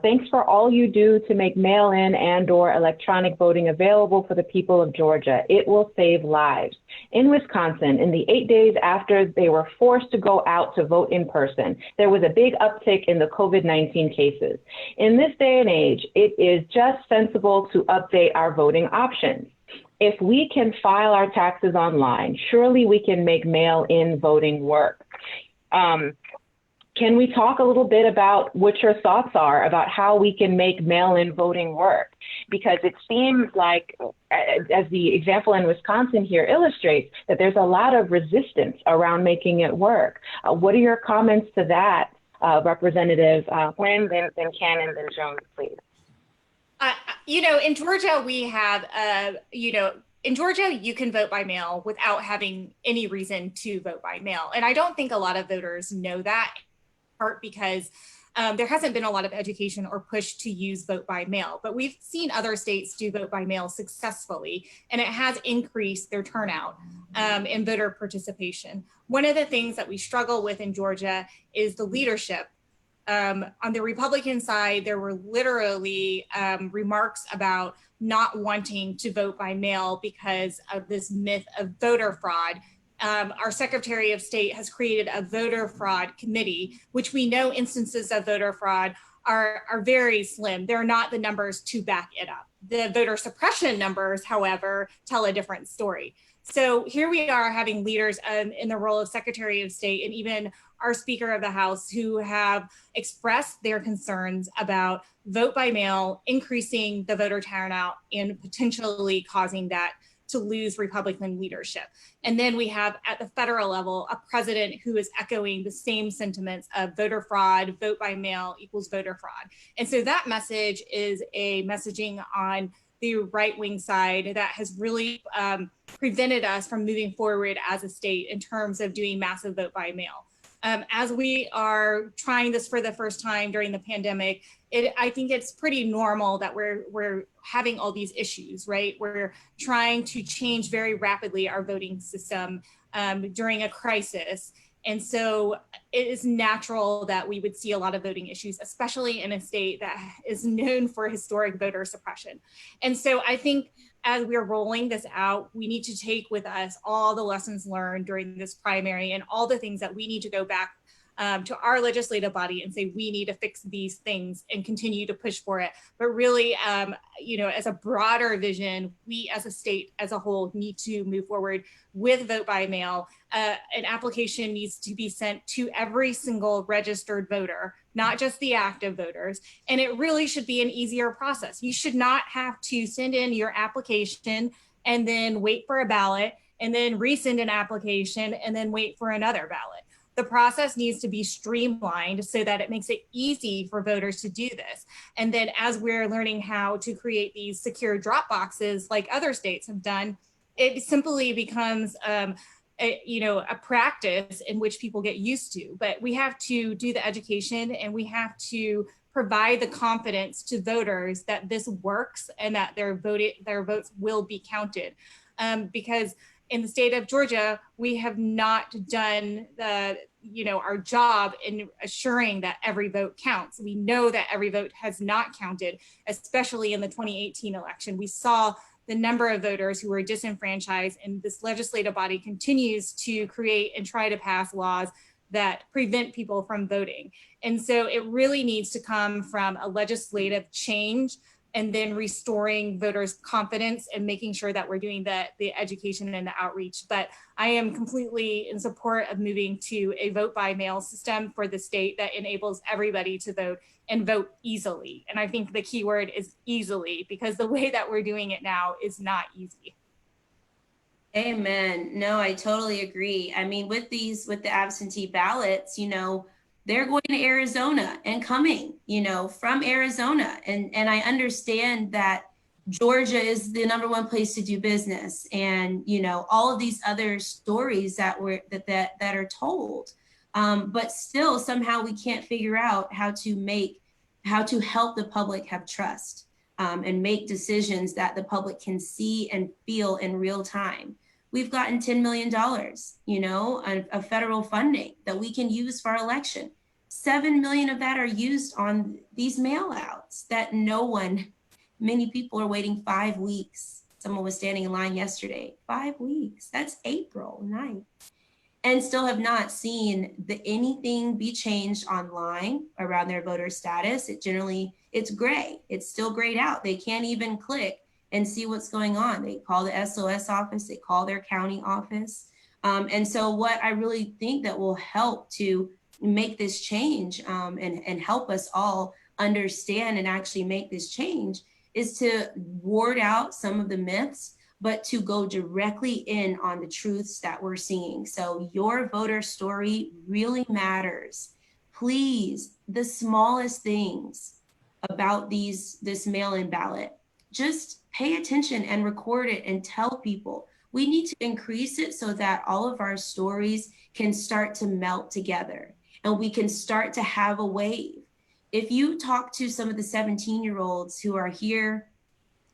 Thanks for all you do to make mail-in and/or electronic voting available for the people of Georgia. It will save lives. In Wisconsin, in the 8 days after they were forced to go out to vote in person, there was a big uptick in the COVID-19 cases. In this day and age, it is just sensible to update our voting options. If we can file our taxes online, surely we can make mail-in voting work. Can we talk a little bit about what your thoughts are about how we can make mail-in voting work? Because it seems like, as the example in Wisconsin here illustrates, that there's a lot of resistance around making it work. What are your comments to that, Representative Flynn, then Ken, and then Jones, please? In Georgia, we have, in Georgia, you can vote by mail without having any reason to vote by mail. And I don't think a lot of voters know that, in part because there hasn't been a lot of education or push to use vote by mail. But we've seen other states do vote by mail successfully, and it has increased their turnout in voter participation. One of the things that we struggle with in Georgia is the leadership. On the Republican side, there were literally remarks about not wanting to vote by mail because of this myth of voter fraud. Our Secretary of State has created a voter fraud committee, which we know instances of voter fraud are very slim. They're not the numbers to back it up. The voter suppression numbers, however, tell a different story. So here we are having leaders in the role of Secretary of State and even our Speaker of the House who have expressed their concerns about vote by mail, increasing the voter turnout and potentially causing that to lose Republican leadership. And then we have at the federal level, a president who is echoing the same sentiments of voter fraud, vote by mail equals voter fraud. And so that message is a messaging on the right-wing side that has really prevented us from moving forward as a state in terms of doing massive vote by mail. As we are trying this for the first time during the pandemic, I think it's pretty normal that we're having all these issues, right? We're trying to change very rapidly our voting system during a crisis. And so it is natural that we would see a lot of voting issues, especially in a state that is known for historic voter suppression. And so I think as we're rolling this out, we need to take with us all the lessons learned during this primary and all the things that we need to go back to our legislative body and say, we need to fix these things and continue to push for it. But really, as a broader vision, we as a state as a whole need to move forward with vote by mail. An application needs to be sent to every single registered voter, not just the active voters. And it really should be an easier process. You should not have to send in your application and then wait for a ballot and then resend an application and then wait for another ballot. The process needs to be streamlined so that it makes it easy for voters to do this. And then as we're learning how to create these secure drop boxes like other states have done, it simply becomes a practice in which people get used to. But we have to do the education and we have to provide the confidence to voters that this works and that their votes will be counted. Because in the state of Georgia, we have not done our job in assuring that every vote counts. We know that every vote has not counted, especially in the 2018 election. We saw the number of voters who were disenfranchised, and this legislative body continues to create and try to pass laws that prevent people from voting. And so it really needs to come from a legislative change and then restoring voters' confidence and making sure that we're doing the education and the outreach. But I am completely in support of moving to a vote by mail system for the state that enables everybody to vote and vote easily. And I think the key word is easily, because the way that we're doing it now is not easy. Amen. No, I totally agree. I mean, with the absentee ballots, they're going to Arizona and coming, from Arizona. And I understand that Georgia is the #1 place to do business. And, all of these other stories that are told. But still, somehow we can't figure out how to help the public have trust and make decisions that the public can see and feel in real time. we've gotten $10 million, you know, of federal funding that we can use for our election. 7 million of that are used on these mail outs that many people are waiting 5 weeks. Someone was standing in line yesterday, 5 weeks, that's April 9th. And still have not seen anything be changed online around their voter status. It's gray, it's still grayed out. They can't even click and see what's going on. They call the SOS office, they call their county office. And so what I really think that will help to make this change and help us all understand and actually make this change is to ward out some of the myths, but to go directly in on the truths that we're seeing. So your voter story really matters. Please, the smallest things about this mail-in ballot, just pay attention and record it and tell people. We need to increase it so that all of our stories can start to melt together and we can start to have a wave. If you talk to some of the 17-year-olds who are here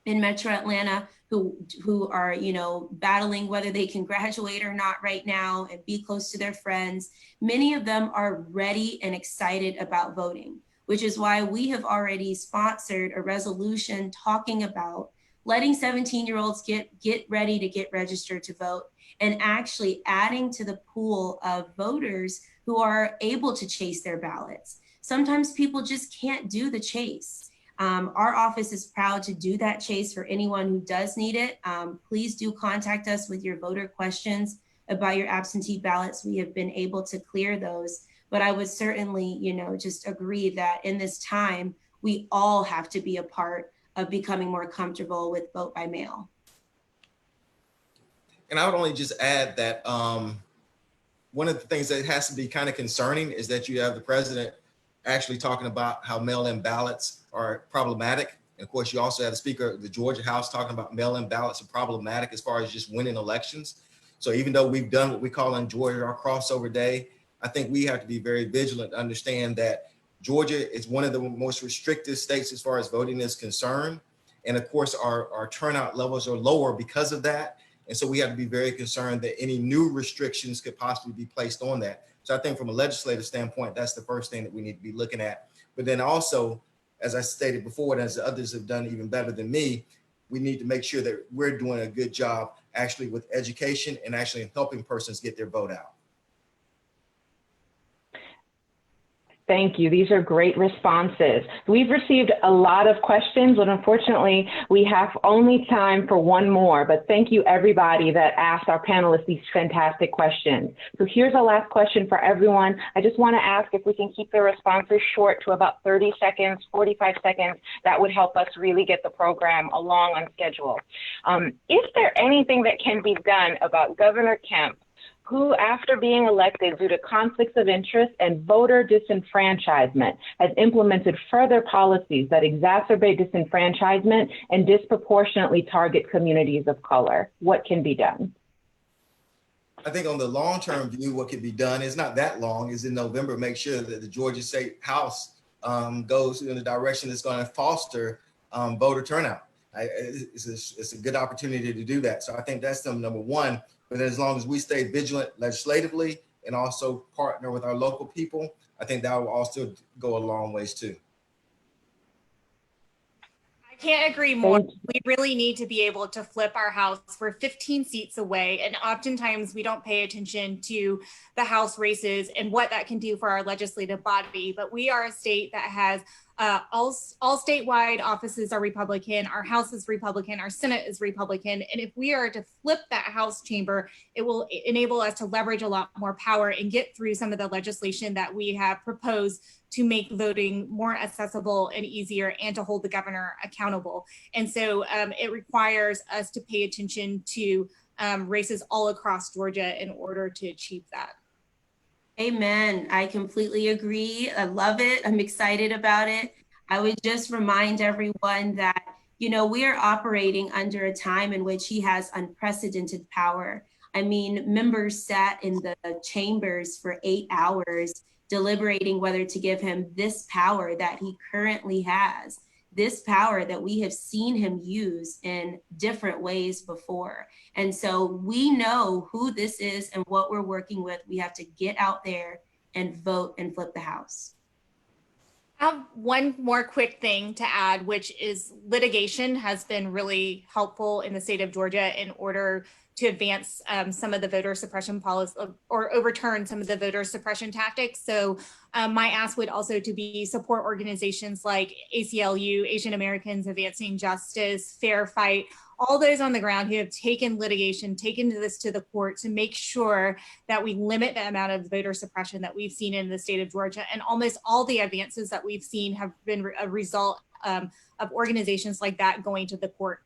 in Metro Atlanta, who are, you know, battling whether they can graduate or not right now and be close to their friends, many of them are ready and excited about voting, which is why we have already sponsored a resolution talking about letting 17-year-olds get ready to get registered to vote and actually adding to the pool of voters who are able to chase their ballots. Sometimes people just can't do the chase. Our office is proud to do that chase for anyone who does need it. Please do contact us with your voter questions about your absentee ballots. We have been able to clear those, but I would certainly, you know, just agree that in this time, we all have to be a part of becoming more comfortable with vote by mail. And I would only just add that one of the things that has to be kind of concerning is that you have the president actually talking about how mail-in ballots are problematic. And of course, you also have the Speaker of the Georgia House talking about mail-in ballots are problematic as far as just winning elections. So even though we've done what we call in Georgia our crossover day, I think we have to be very vigilant to understand that Georgia is one of the most restrictive states as far as voting is concerned. And of course, our turnout levels are lower because of that. And so we have to be very concerned that any new restrictions could possibly be placed on that. So I think from a legislative standpoint, that's the first thing that we need to be looking at. But then also, as I stated before, and as others have done even better than me, we need to make sure that we're doing a good job actually with education and actually helping persons get their vote out. Thank you. These are great responses. We've received a lot of questions, but unfortunately, we have only time for one more. But thank you, everybody that asked our panelists these fantastic questions. So here's our last question for everyone. I just want to ask if we can keep the responses short to about 30 seconds, 45 seconds. That would help us really get the program along on schedule. Is there anything that can be done about Governor Kemp, who, after being elected due to conflicts of interest and voter disenfranchisement, has implemented further policies that exacerbate disenfranchisement and disproportionately target communities of color? What can be done? I think on the long-term view, what can be done is not that long, is in November, make sure that the Georgia State House goes in the direction that's going to foster voter turnout. It's a good opportunity to do that. So I think that's number one. But as long as we stay vigilant legislatively and also partner with our local people, I think that will also go a long ways too. I can't agree more. We really need to be able to flip our House. We're 15 seats away, and oftentimes we don't pay attention to the House races and what that can do for our legislative body. But we are a state that has all statewide offices are Republican, our House is Republican, our Senate is Republican. And if we are to flip that House chamber, it will enable us to leverage a lot more power and get through some of the legislation that we have proposed to make voting more accessible and easier and to hold the governor accountable. And so it requires us to pay attention to races all across Georgia in order to achieve that. Amen. I completely agree. I love it. I'm excited about it. I would just remind everyone that, you know, we are operating under a time in which he has unprecedented power. I mean, members sat in the chambers for 8 hours deliberating whether to give him this power that he currently has. this power that we have seen him use in different ways before. And so we know who this is and what we're working with. We have to get out there and vote and flip the House. I have one more quick thing to add, which is litigation has been really helpful in the state of Georgia in order to advance some of the voter suppression policy or overturn some of the voter suppression tactics. So my ask would also to be support organizations like ACLU, Asian Americans Advancing Justice, Fair Fight, all those on the ground who have taken litigation, taken this to the court to make sure that we limit the amount of voter suppression that we've seen in the state of Georgia. And almost all the advances that we've seen have been a result of organizations like that going to the court.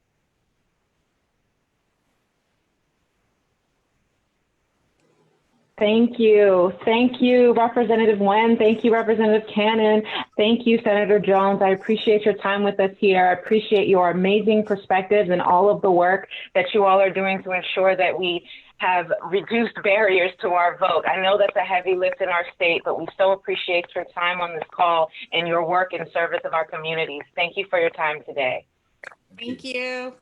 Thank you. Thank you, Representative Nguyen. Thank you, Representative Cannon. Thank you, Senator Jones. I appreciate your time with us here. I appreciate your amazing perspectives and all of the work that you all are doing to ensure that we have reduced barriers to our vote. I know that's a heavy lift in our state, but we so appreciate your time on this call and your work in service of our communities. Thank you for your time today. Thank you.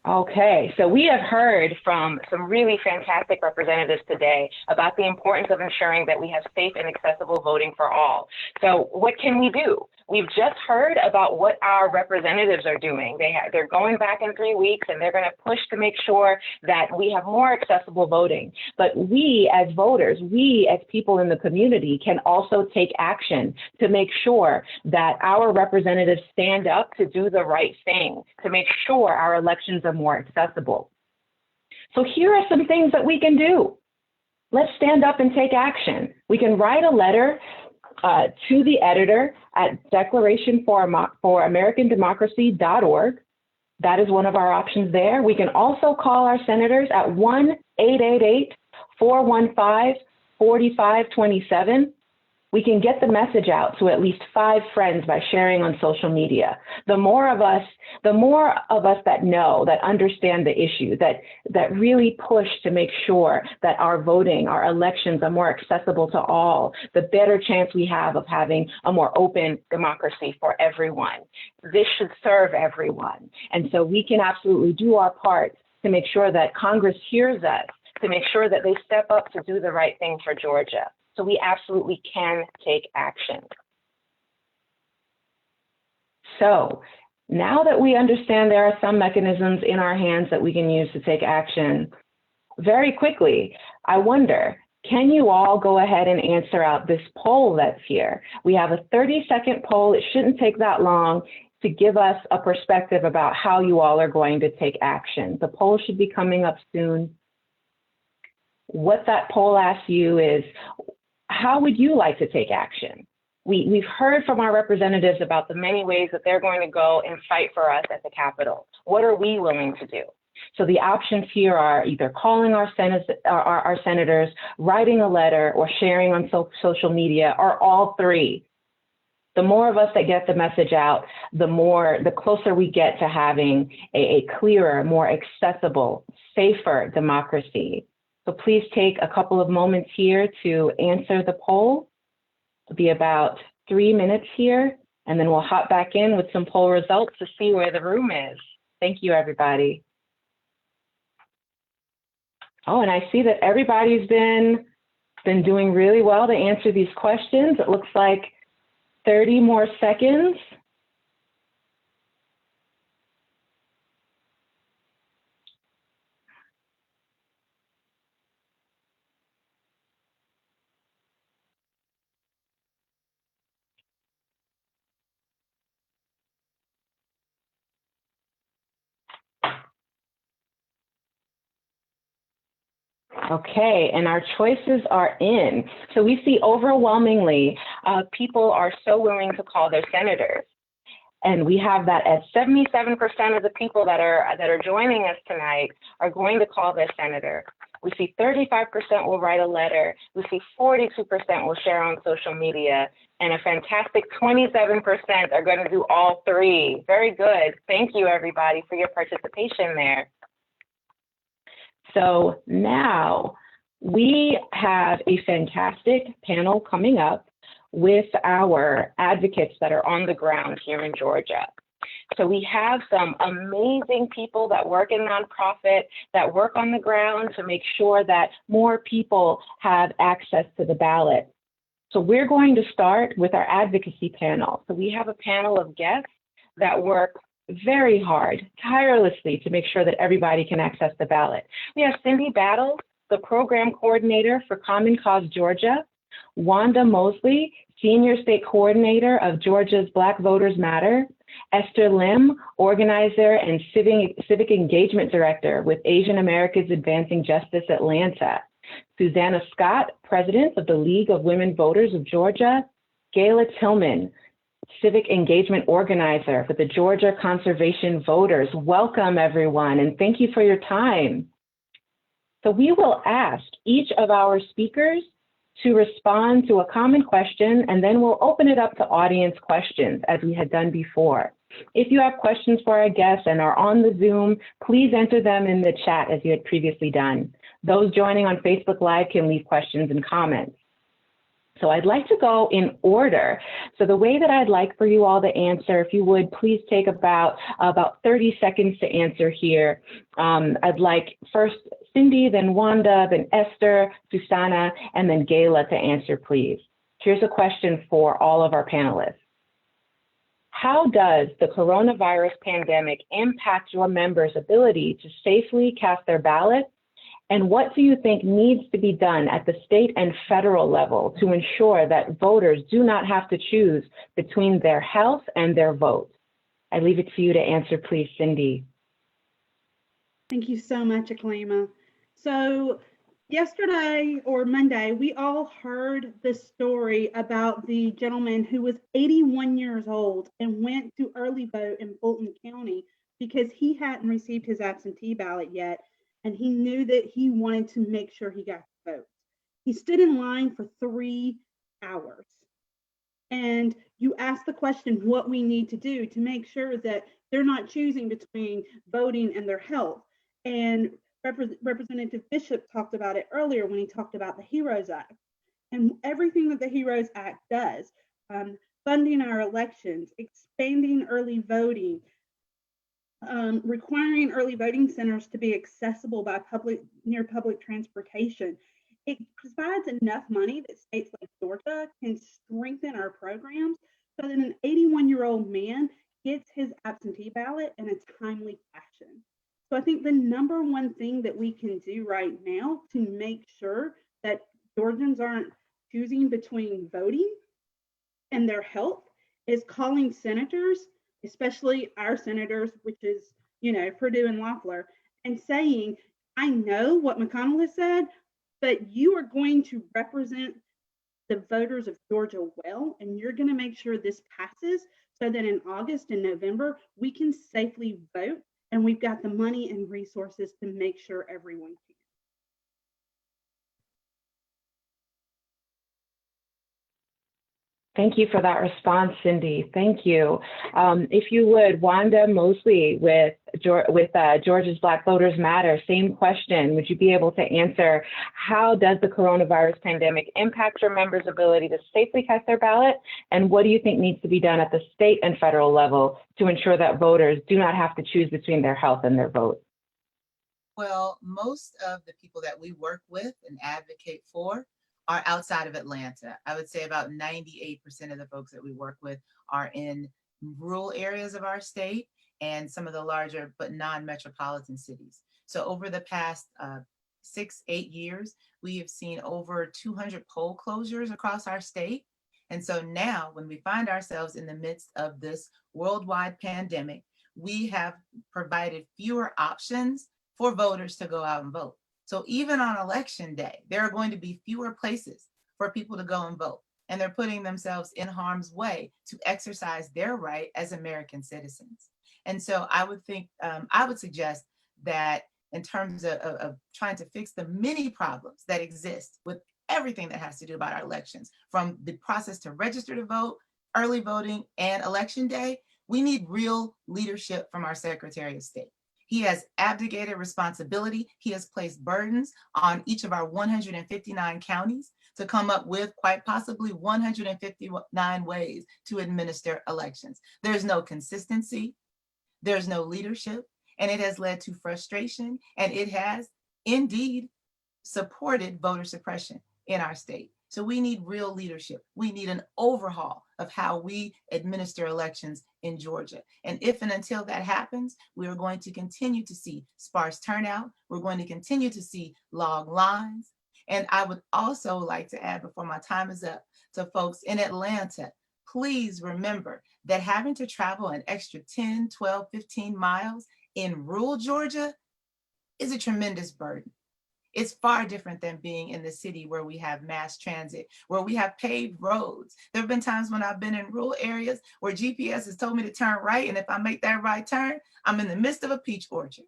Okay, so we have heard from some really fantastic representatives today about the importance of ensuring that we have safe and accessible voting for all. So what can we do? We've just heard about what our representatives are doing. They're going back in 3 weeks and they're going to push to make sure that we have more accessible voting. But we as voters, we as people in the community can also take action to make sure that our representatives stand up to do the right thing, to make sure our elections are more accessible. So here are some things that we can do. Let's stand up and take action. We can write a letter to the editor at declarationforamericandemocracy.org. That is one of our options there. We can also call our senators at 1-888-415-4527. We can get the message out to at least 5 friends by sharing on social media. The more of us that know, that understand the issue, that really push to make sure that our voting, our elections are more accessible to all, the better chance we have of having a more open democracy for everyone. This should serve everyone. And so we can absolutely do our part to make sure that Congress hears us, to make sure that they step up to do the right thing for Georgia. So we absolutely can take action. So now that we understand there are some mechanisms in our hands that we can use to take action, very quickly, I wonder, can you all go ahead and answer out this poll that's here? We have a 30-second poll. It shouldn't take that long to give us a perspective about how you all are going to take action. The poll should be coming up soon. What that poll asks you is, how would you like to take action? We've heard from our representatives about the many ways that they're going to go and fight for us at the Capitol. What are we willing to do? So the options here are either calling our senators, writing a letter, or sharing on social media, or all three. The more of us that get the message out, the closer we get to having a clearer, more accessible, safer democracy. So please take a couple of moments here to answer the poll. It'll be about 3 minutes here, and then we'll hop back in with some poll results to see where the room is. Thank you, everybody. Oh, and I see that everybody's been doing really well to answer these questions. It looks like 30 more seconds. Okay, and our choices are in. So we see overwhelmingly people are so willing to call their senators. And we have that at 77% of the people that are joining us tonight are going to call their senator. We see 35% will write a letter. We see 42% will share on social media, and a fantastic 27% are going to do all three. Very good. Thank you, everybody, for your participation there. So now we have a fantastic panel coming up. with our advocates that are on the ground here in Georgia. So we have some amazing people that work in nonprofit, that work on the ground to make sure that more people have access to the ballot. So we're going to start with our advocacy panel. So we have a panel of guests that work very hard, tirelessly, to make sure that everybody can access the ballot. We have Cindy Battles, the program coordinator for Common Cause Georgia, Wanda Mosley, senior state coordinator of Georgia's Black Voters Matter, Esther Lim, organizer and civic engagement director with Asian Americans Advancing Justice Atlanta, Susanna Scott, president of the League of Women Voters of Georgia, Gayla Tillman, civic engagement organizer for the Georgia Conservation Voters. Welcome, everyone, and thank you for your time. So we will ask each of our speakers to respond to a common question, and then we'll open it up to audience questions as we had done before. If you have questions for our guests and are on the Zoom, please enter them in the chat as you had previously done. Those joining on Facebook Live can leave questions and comments. So I'd like to go in order. So the way that I'd like for you all to answer, if you would please take about 30 seconds to answer here. I'd like first Cindy, then Wanda, then Esther, Susanna, and then Gayla to answer, please. Here's a question for all of our panelists. How does the coronavirus pandemic impact your members' ability to safely cast their ballots? And what do you think needs to be done at the state and federal level to ensure that voters do not have to choose between their health and their vote? I leave it to you to answer, please, Cindy. Thank you so much, Aklima. So yesterday or Monday, we all heard the story about the gentleman who was 81 years old and went to early vote in Fulton County because he hadn't received his absentee ballot yet. And he knew that he wanted to make sure he got the vote. He stood in line for 3 hours. And you ask the question, what we need to do to make sure that they're not choosing between voting and their health. And Representative Bishop talked about it earlier when he talked about the HEROES Act. And everything that the HEROES Act does, funding our elections, expanding early voting, requiring early voting centers to be accessible by near public transportation. It provides enough money that states like Georgia can strengthen our programs so that an 81-year-old man gets his absentee ballot in a timely fashion. So I think the number one thing that we can do right now to make sure that Georgians aren't choosing between voting and their health is calling senators, especially our senators, which is, Perdue and Loeffler, and saying, I know what McConnell has said, but you are going to represent the voters of Georgia well, and you're going to make sure this passes so that in August and November, we can safely vote, and we've got the money and resources to make sure everyone can. Thank you for that response, Cindy. Thank you. If you would, Wanda Mosley with Georgia's Black Voters Matter, same question. Would you be able to answer, how does the coronavirus pandemic impact your members' ability to safely cast their ballot? And what do you think needs to be done at the state and federal level to ensure that voters do not have to choose between their health and their vote? Well, most of the people that we work with and advocate for are outside of Atlanta. I would say about 98% of the folks that we work with are in rural areas of our state and some of the larger but non-metropolitan cities. So over the past 6-8 years, we have seen over 200 poll closures across our state. And so now when we find ourselves in the midst of this worldwide pandemic, we have provided fewer options for voters to go out and vote. So even on election day, there are going to be fewer places for people to go and vote. And they're putting themselves in harm's way to exercise their right as American citizens. And so I would suggest that in terms of trying to fix the many problems that exist with everything that has to do about our elections, from the process to register to vote, early voting, and election day, we need real leadership from our Secretary of State. He has abdicated responsibility. He has placed burdens on each of our 159 counties to come up with quite possibly 159 ways to administer elections. There's no consistency, there's no leadership, and it has led to frustration, and it has indeed supported voter suppression in our state. So we need real leadership. We need an overhaul of how we administer elections in Georgia. And if and until that happens, we are going to continue to see sparse turnout. We're going to continue to see long lines. And I would also like to add, before my time is up, to folks in Atlanta, please remember that having to travel an extra 10, 12, 15 miles in rural Georgia is a tremendous burden. It's far different than being in the city where we have mass transit, where we have paved roads. There have been times when I've been in rural areas where GPS has told me to turn right, and if I make that right turn, I'm in the midst of a peach orchard.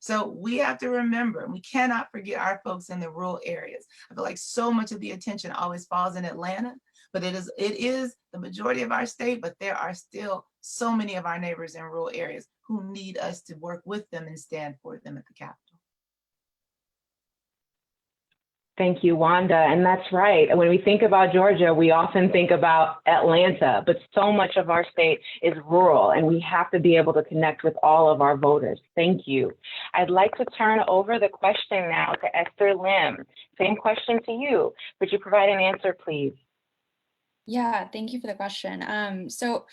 So we have to remember, we cannot forget our folks in the rural areas. I feel like so much of the attention always falls in Atlanta, but it is the majority of our state, but there are still so many of our neighbors in rural areas who need us to work with them and stand for them at the Capitol. Thank you, Wanda. And that's right. When we think about Georgia, we often think about Atlanta, but so much of our state is rural, and we have to be able to connect with all of our voters. Thank you. I'd like to turn over the question now to Esther Lim. Same question to you. Would you provide an answer, please? Yeah, thank you for the question. So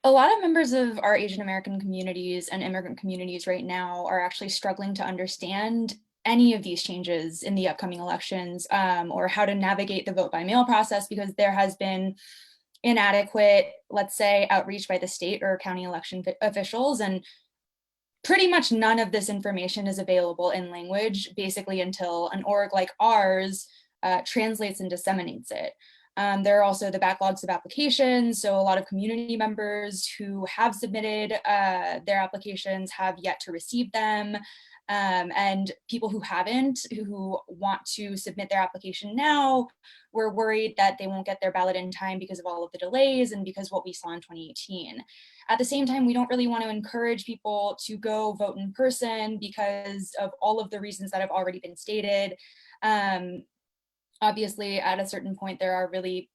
a lot of members of our Asian American communities and immigrant communities right now are actually struggling to understand any of these changes in the upcoming elections, or how to navigate the vote by mail process, because there has been inadequate, let's say, outreach by the state or county election officials. And pretty much none of this information is available in language, basically, until an org like ours translates and disseminates it. There are also the backlogs of applications. So a lot of community members who have submitted their applications have yet to receive them. And people who haven't, who want to submit their application now, we're worried that they won't get their ballot in time because of all of the delays and because of what we saw in 2018. At the same time, we don't really want to encourage people to go vote in person because of all of the reasons that have already been stated. Obviously, at a certain point, there are really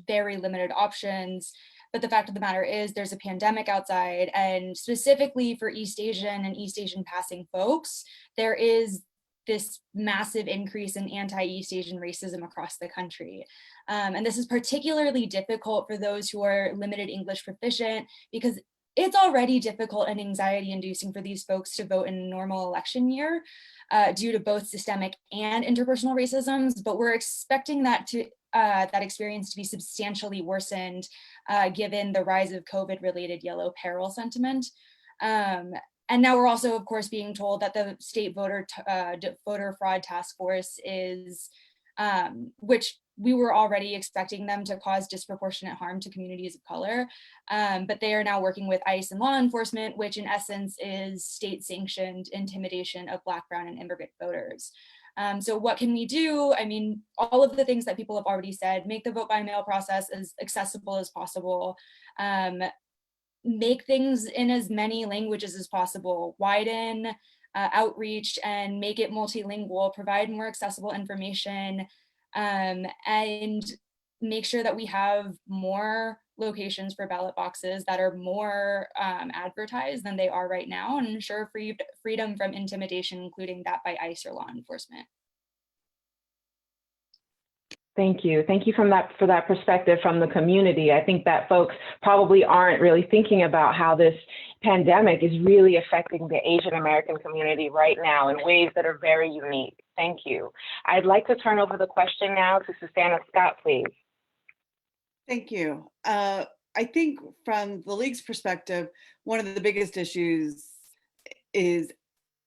very limited options. But the fact of the matter is there's a pandemic outside, and specifically for East Asian and East Asian passing folks, there is this massive increase in anti-East Asian racism across the country. And this is particularly difficult for those who are limited English proficient, because it's already difficult and anxiety inducing for these folks to vote in a normal election year due to both systemic and interpersonal racisms, but we're expecting that experience to be substantially worsened given the rise of COVID-related yellow peril sentiment. And now we're also, of course, being told that the state voter fraud task force is, which we were already expecting them to cause disproportionate harm to communities of color, but they are now working with ICE and law enforcement, which in essence is state-sanctioned intimidation of Black, Brown, and immigrant voters. So what can we do? I mean, all of the things that people have already said: make the vote by mail process as accessible as possible, make things in as many languages as possible, widen outreach and make it multilingual, provide more accessible information, and make sure that we have more locations for ballot boxes that are more advertised than they are right now, and ensure freedom from intimidation, including that by ICE or law enforcement. Thank you. Thank you for that perspective from the community. I think that folks probably aren't really thinking about how this pandemic is really affecting the Asian American community right now in ways that are very unique. Thank you. I'd like to turn over the question now to Susanna Scott, please. Thank you. I think from the League's perspective, one of the biggest issues is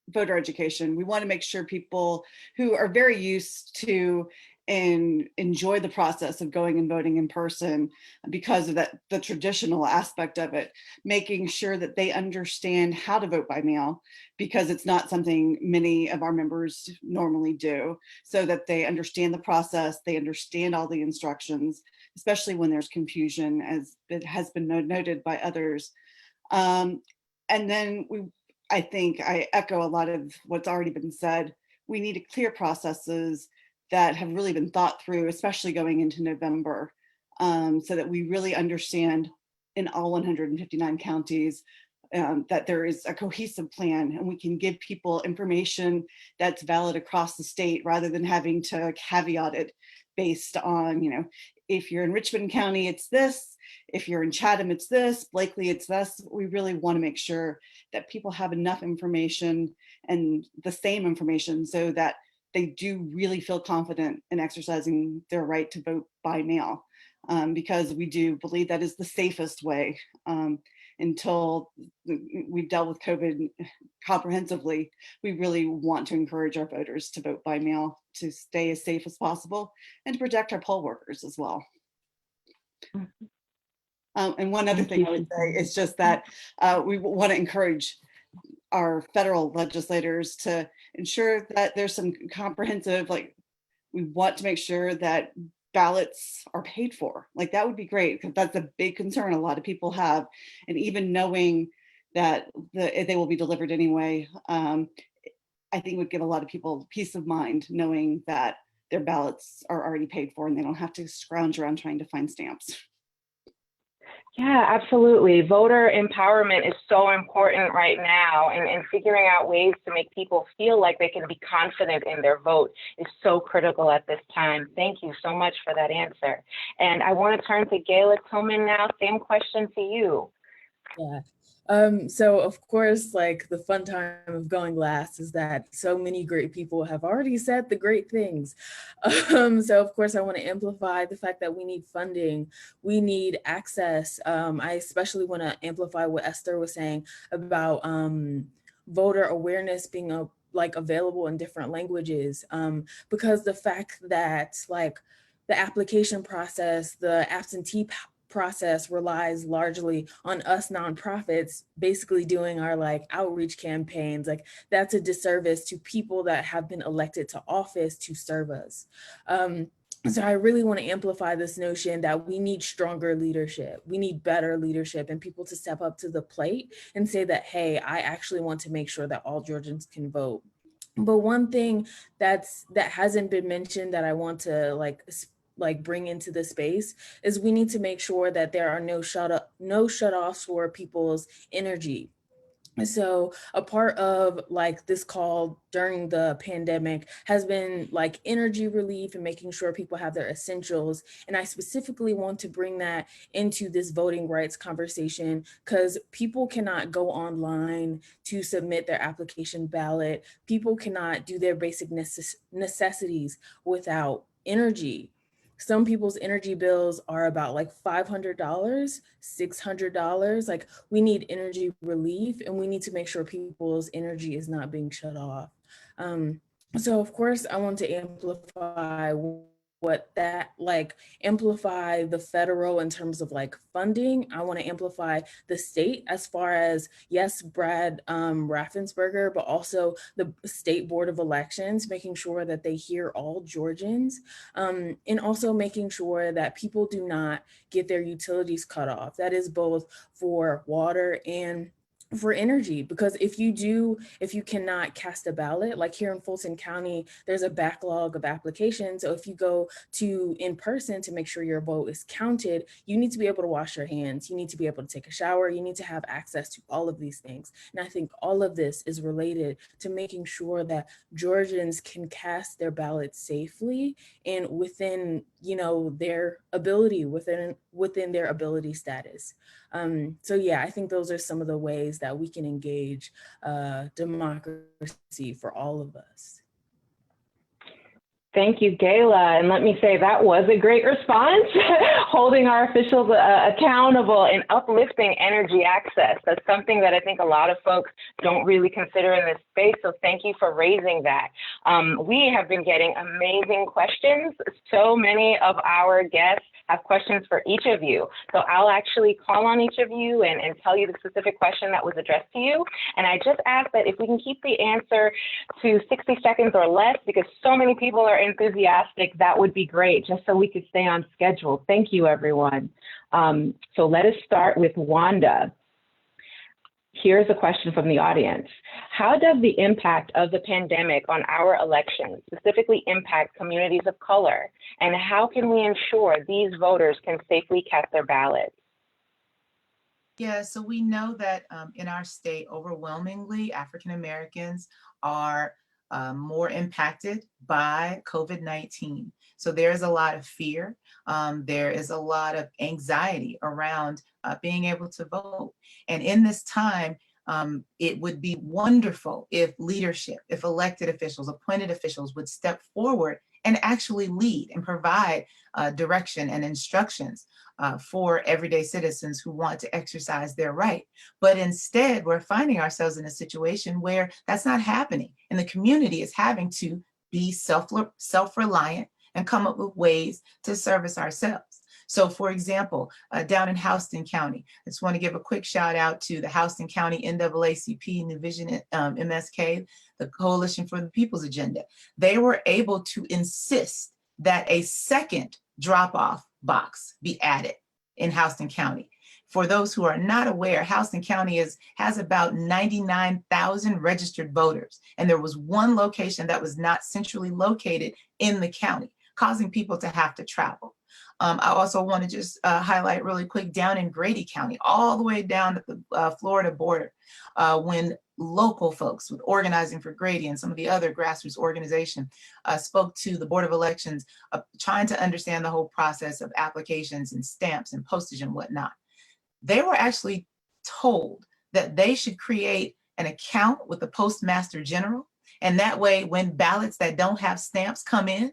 voter education. We want to make sure people who are very used to and enjoy the process of going and voting in person because of the traditional aspect of it, making sure that they understand how to vote by mail, because it's not something many of our members normally do, so that they understand the process, they understand all the instructions, especially when there's confusion, as it has been noted by others. And then I think I echo a lot of what's already been said. We need clear processes that have really been thought through, especially going into November, so that we really understand in all 159 counties that there is a cohesive plan and we can give people information that's valid across the state rather than having to caveat it based on, if you're in Richmond County, it's this. If you're in Chatham, it's this. Blakely, it's this. We really want to make sure that people have enough information and the same information so that they do really feel confident in exercising their right to vote by mail, because we do believe that is the safest way. Until we've dealt with COVID comprehensively, we really want to encourage our voters to vote by mail to stay as safe as possible and to protect our poll workers as well. And one other thing I would say is just that we want to encourage our federal legislators to ensure that there's some comprehensive, we want to make sure that ballots are paid for. That would be great, because that's a big concern a lot of people have. And even knowing that they will be delivered anyway, I think would give a lot of people peace of mind knowing that their ballots are already paid for and they don't have to scrounge around trying to find stamps. Yeah, absolutely. Voter empowerment is so important right now, and figuring out ways to make people feel like they can be confident in their vote is so critical at this time. Thank you so much for that answer. And I want to turn to Gayla Tillman now. Same question to you. Yeah. So of course, the fun time of going last is that so many great people have already said the great things. So of course, I want to amplify the fact that we need funding, we need access. I especially want to amplify what Esther was saying about voter awareness being available in different languages, because the fact that the application process, the absentee process relies largely on us nonprofits basically doing our outreach campaigns. That's a disservice to people that have been elected to office to serve us. So I really want to amplify this notion that we need stronger leadership. We need better leadership and people to step up to the plate and say that, hey, I actually want to make sure that all Georgians can vote. But one thing that hasn't been mentioned that I want to bring into the space is we need to make sure that there are no shutoffs for people's energy. So a part of this call during the pandemic has been energy relief and making sure people have their essentials. And I specifically want to bring that into this voting rights conversation, because people cannot go online to submit their application ballot. People cannot do their basic necessities without energy. Some people's energy bills are about $500, $600. We need energy relief, and we need to make sure people's energy is not being shut off. So of course, I want to amplify amplify the federal in terms of funding. I want to amplify the state as far as, yes, Brad Raffensperger, but also the State Board of Elections, making sure that they hear all Georgians, and also making sure that people do not get their utilities cut off. That is both for water and for energy, because if you cannot cast a ballot, here in Fulton County, there's a backlog of applications. So if you go to in person to make sure your vote is counted, you need to be able to wash your hands. You need to be able to take a shower. You need to have access to all of these things. And I think all of this is related to making sure that Georgians can cast their ballots safely and within, their ability, within their ability status. So yeah, I think those are some of the ways that we can engage democracy for all of us. Thank you, Gayla. And let me say that was a great response, holding our officials accountable and uplifting energy access. That's something that I think a lot of folks don't really consider in this space. So thank you for raising that. We have been getting amazing questions. So many of our guests have questions for each of you. So I'll actually call on each of you and tell you the specific question that was addressed to you. And I just ask that if we can keep the answer to 60 seconds or less, because so many people are enthusiastic, that would be great, just so we could stay on schedule. Thank you, everyone. So let us start with Wanda. Here's a question from the audience. How does the impact of the pandemic on our elections specifically impact communities of color? And how can we ensure these voters can safely cast their ballots? Yeah, so we know that in our state, overwhelmingly, African Americans are more impacted by COVID-19. So there is a lot of fear. There is a lot of anxiety around being able to vote. And in this time, it would be wonderful if leadership, if elected officials, appointed officials would step forward and actually lead and provide direction and instructions for everyday citizens who want to exercise their right. But instead, we're finding ourselves in a situation where that's not happening. And the community is having to be self-reliant and come up with ways to service ourselves. So for example, down in Houston County, I just want to give a quick shout out to the Houston County NAACP, New Vision, MSK, the Coalition for the People's Agenda. They were able to insist that a second drop-off box be added in Houston County. For those who are not aware, Houston County has about 99,000 registered voters, and there was one location that was not centrally located in the county, causing people to have to travel. I also want to just highlight really quick down in Grady County, all the way down at the Florida border, when local folks with Organizing for Grady and some of the other grassroots organizations spoke to the Board of Elections, trying to understand the whole process of applications and stamps and postage and whatnot. They were actually told that they should create an account with the Postmaster General. And that way, when ballots that don't have stamps come in,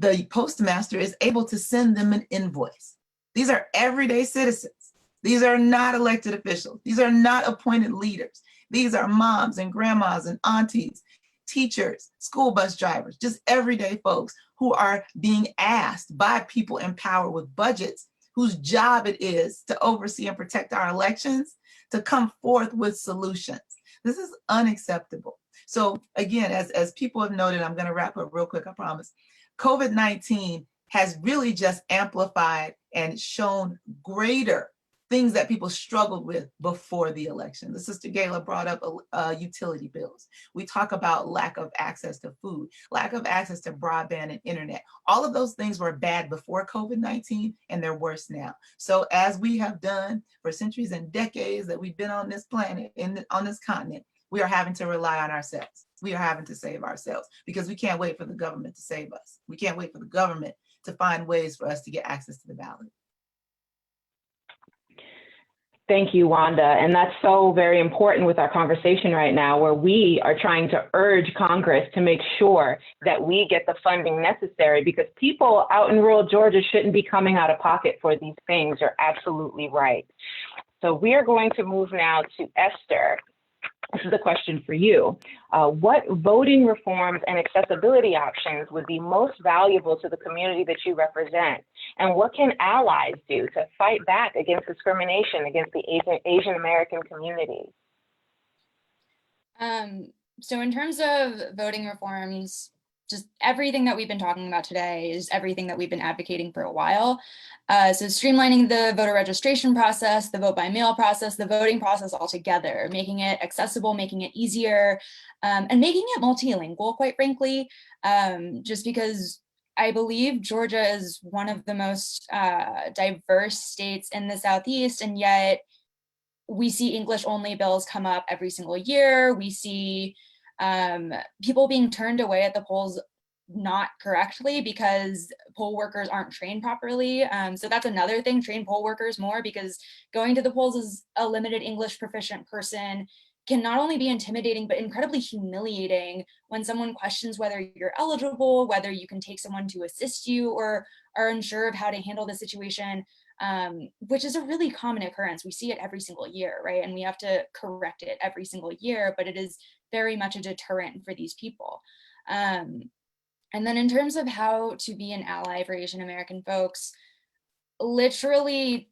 the postmaster is able to send them an invoice. These are everyday citizens. These are not elected officials. These are not appointed leaders. These are moms and grandmas and aunties, teachers, school bus drivers, just everyday folks who are being asked by people in power with budgets whose job it is to oversee and protect our elections to come forth with solutions. This is unacceptable. So again, as people have noted, I'm gonna wrap up real quick, I promise. COVID-19 has really just amplified and shown greater things that people struggled with before the election. The Sister Gayla brought up utility bills. We talk about lack of access to food, lack of access to broadband and internet. All of those things were bad before COVID-19 and they're worse now. So as we have done for centuries and decades that we've been on this planet, on this continent, we are having to rely on ourselves. We are having to save ourselves because we can't wait for the government to save us. We can't wait for the government to find ways for us to get access to the ballot. Thank you, Wanda. And that's so very important with our conversation right now, where we are trying to urge Congress to make sure that we get the funding necessary, because people out in rural Georgia shouldn't be coming out of pocket for these things. You're absolutely right. So we are going to move now to Esther. This is a question for you. What voting reforms and accessibility options would be most valuable to the community that you represent? And what can allies do to fight back against discrimination against the Asian American community? So in terms of voting reforms, just everything that we've been talking about today is everything that we've been advocating for a while. So streamlining the voter registration process, the vote by mail process, the voting process altogether, making it accessible, making it easier, and making it multilingual, quite frankly, just because I believe Georgia is one of the most diverse states in the Southeast, and yet we see English only bills come up every single year. We see people being turned away at the polls not correctly because poll workers aren't trained properly. So that's another thing, train poll workers more, because going to the polls as a limited English proficient person can not only be intimidating, but incredibly humiliating when someone questions whether you're eligible, whether you can take someone to assist you, or are unsure of how to handle the situation, which is a really common occurrence. We see it every single year, right? And we have to correct it every single year, but it is very much a deterrent for these people. And then in terms of how to be an ally for Asian American folks, literally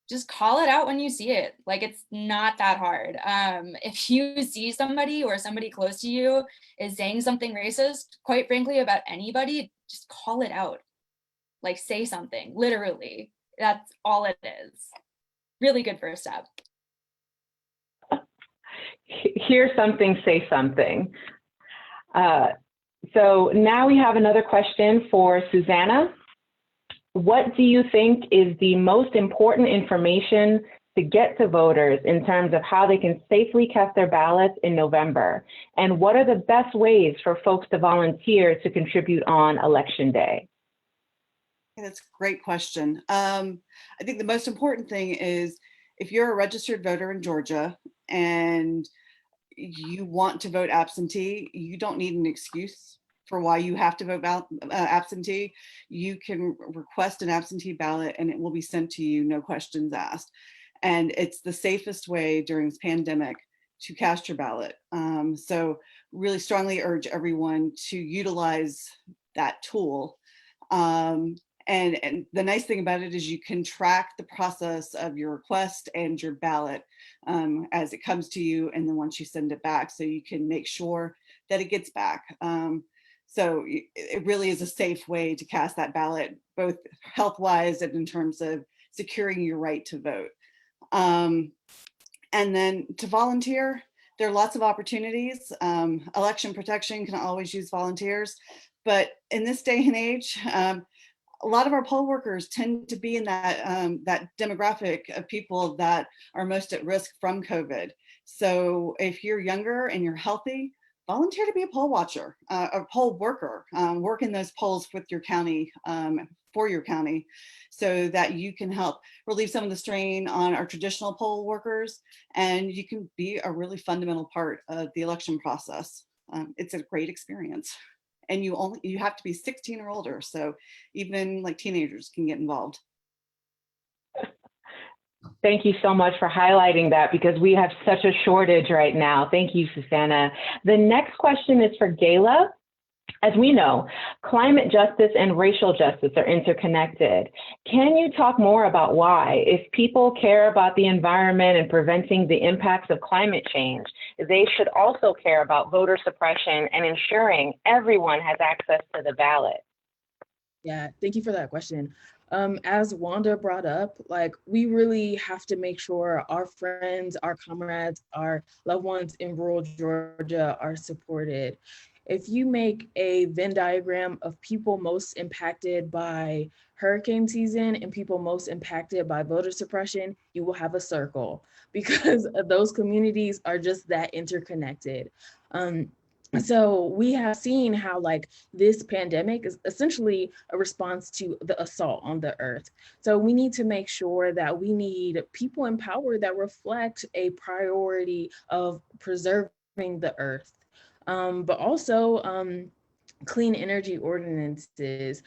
just call it out when you see it. Like, it's not that hard. If you see somebody or somebody close to you is saying something racist, quite frankly, about anybody, just call it out. Like, say something, literally. That's all it is. Really good first step. hear something, say something. So now we have another question for Susanna. What do you think is the most important information to get to voters in terms of how they can safely cast their ballots in November? And what are the best ways for folks to volunteer to contribute on Election Day? That's a great question. I think the most important thing is if you're a registered voter in Georgia and you want to vote absentee, you don't need an excuse for why you have to vote absentee. You can request an absentee ballot and it will be sent to you, no questions asked. And it's the safest way during this pandemic to cast your ballot. So really strongly urge everyone to utilize that tool. And the nice thing about it is you can track the process of your request and your ballot as it comes to you, and then once you send it back, so you can make sure that it gets back. So it really is a safe way to cast that ballot, both health-wise and in terms of securing your right to vote. And then to volunteer, there are lots of opportunities. Election protection can always use volunteers, but in this day and age, a lot of our poll workers tend to be in that demographic of people that are most at risk from COVID. So if you're younger and you're healthy, volunteer to be a poll watcher, a poll worker, work in those polls with your county, for your county, so that you can help relieve some of the strain on our traditional poll workers, and you can be a really fundamental part of the election process. It's a great experience. And you have to be 16 or older, so even like teenagers can get involved. Thank you so much for highlighting that, because we have such a shortage right now. Thank you, Susanna. The next question is for Gayla. As we know, climate justice and racial justice are interconnected. Can you talk more about why, if people care about the environment and preventing the impacts of climate change, they should also care about voter suppression and ensuring everyone has access to the ballot? Yeah, thank you for that question. As Wanda brought up, like, we really have to make sure our friends, our comrades, our loved ones in rural Georgia are supported. If you make a Venn diagram of people most impacted by hurricane season and people most impacted by voter suppression, you will have a circle, because those communities are just that interconnected. So we have seen how, like, this pandemic is essentially a response to the assault on the earth. So we need to make sure that we need people in power that reflect a priority of preserving the earth. But also clean energy ordinances.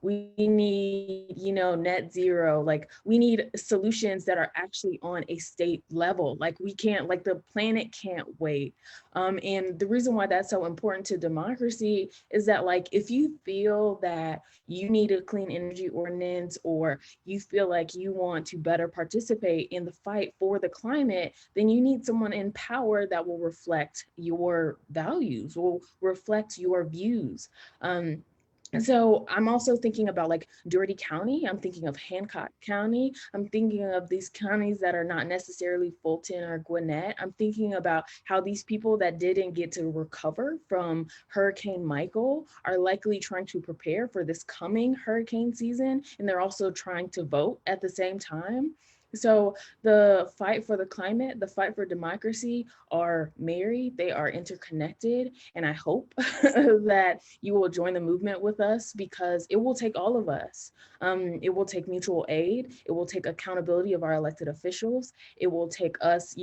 We need, net zero. Like, we need solutions that are actually on a state level. Like, we can't, like, the planet can't wait. And the reason why that's so important to democracy is that, like, if you feel that you need a clean energy ordinance, or you feel like you want to better participate in the fight for the climate, then you need someone in power that will reflect your values, will reflect your views. And so I'm also thinking about, like, Dougherty County. I'm thinking of Hancock County. I'm thinking of these counties that are not necessarily Fulton or Gwinnett. I'm thinking about how these people that didn't get to recover from Hurricane Michael are likely trying to prepare for this coming hurricane season, and they're also trying to vote at the same time. So the fight for the climate, the fight for democracy are married, they are interconnected, and I hope that you will join the movement with us, because it will take all of us. It will take mutual aid, it will take accountability of our elected officials, it will take us,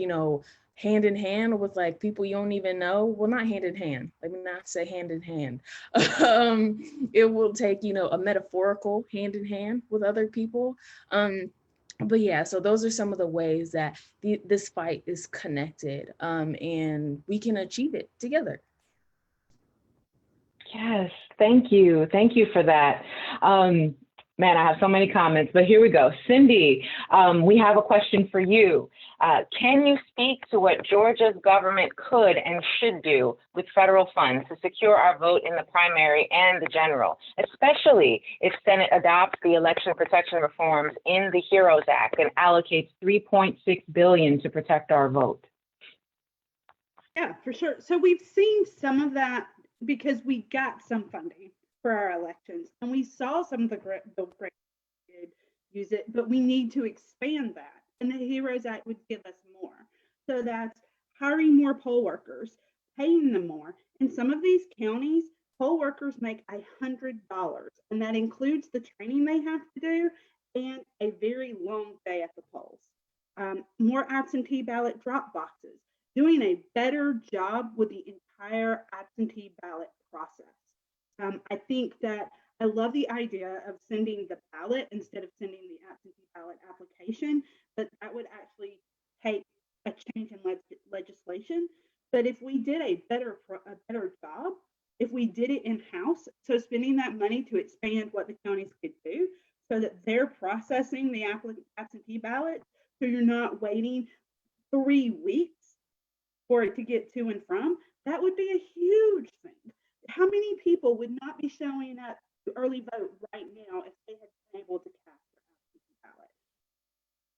hand in hand with, like, people you don't even know. Well, not hand in hand, let me not say hand in hand. It will take, a metaphorical hand in hand with other people. But yeah, so those are some of the ways that this fight is connected, and we can achieve it together. Yes, thank you. Thank you for that. Man, I have so many comments, but here we go. Cindy, we have a question for you. Can you speak to what Georgia's government could and should do with federal funds to secure our vote in the primary and the general, especially if Senate adopts the election protection reforms in the HEROES Act and allocates $3.6 billion to protect our vote? Yeah, for sure. So we've seen some of that because we got some funding for our elections, and we saw some of the great did use it, but we need to expand that. And the HEROES Act would give us more. So that's hiring more poll workers, paying them more. In some of these counties, poll workers make $100, and that includes the training they have to do and a very long day at the polls. More absentee ballot drop boxes, doing a better job with the entire absentee ballot process. I think that I love the idea of sending the ballot instead of sending the absentee ballot application, but that would actually take a change in legislation. But if we did a better job, if we did it in-house, so spending that money to expand what the counties could do so that they're processing the absentee ballot, so you're not waiting 3 weeks for it to get to and from, that would be a huge thing. How many people would not be showing up to early vote right now if they had been able to cast their absentee ballot?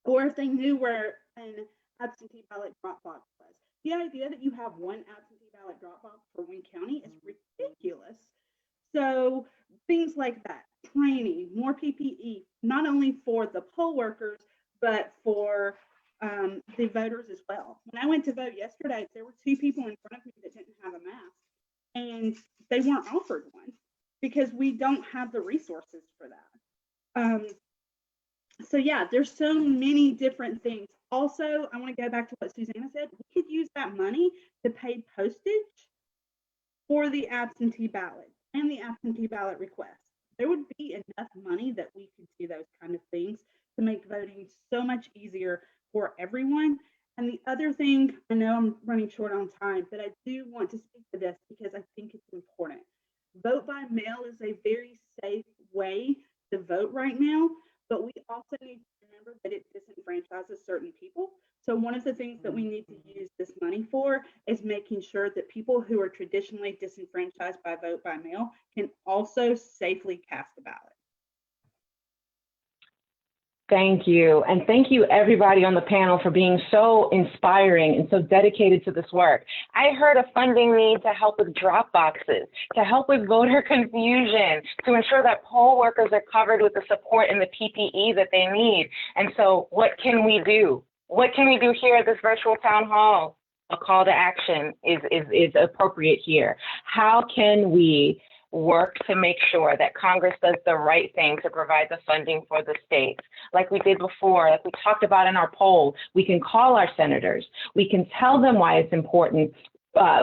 Or if they knew where an absentee ballot drop box was. The idea that you have one absentee ballot drop box for one county is ridiculous. So things like that, training, more PPE, not only for the poll workers, but for the voters as well. When I went to vote yesterday, there were 2 people in front of me that didn't have a mask, and they weren't offered one because we don't have the resources for that. So yeah, there's so many different things. Also, I want to go back to what Susanna said. We could use that money to pay postage for the absentee ballot and the absentee ballot request. There would be enough money that we could do those kind of things to make voting so much easier for everyone. And the other thing, I know I'm running short on time, but I do want to speak to this because I think it's important. Vote by mail is a very safe way to vote right now, but we also need to remember that it disenfranchises certain people. So one of the things that we need to use this money for is making sure that people who are traditionally disenfranchised by vote by mail can also safely cast a ballot. Thank you. And thank you everybody on the panel for being so inspiring and so dedicated to this work. I heard a funding need to help with drop boxes, to help with voter confusion, to ensure that poll workers are covered with the support and the PPE that they need. And so what can we do? What can we do here at this virtual town hall? A call to action is appropriate here. How can we work to make sure that Congress does the right thing to provide the funding for the states? Like we did before, like we talked about in our poll, we can call our senators. We can tell them why it's important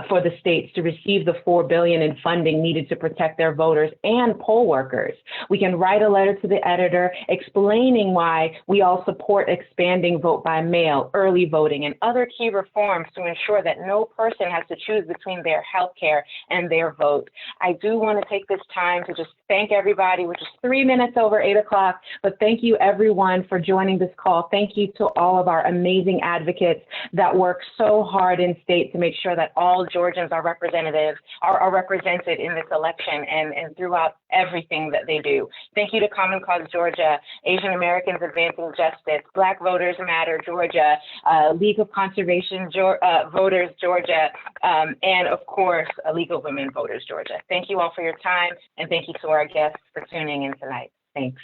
for the states to receive the $4 billion in funding needed to protect their voters and poll workers. We can write a letter to the editor explaining why we all support expanding vote by mail, early voting, and other key reforms to ensure that no person has to choose between their health care and their vote. I do want to take this time to just thank everybody. We're just 3 minutes over 8 o'clock, but thank you everyone for joining this call. Thank you to all of our amazing advocates that work so hard in state to make sure that all Georgians are represented in this election and throughout everything that they do. Thank you to Common Cause Georgia, Asian Americans Advancing Justice, Black Voters Matter Georgia, League of Conservation Voters Georgia, and of course, League of Women Voters Georgia. Thank you all for your time, and thank you to our guests for tuning in tonight. Thanks.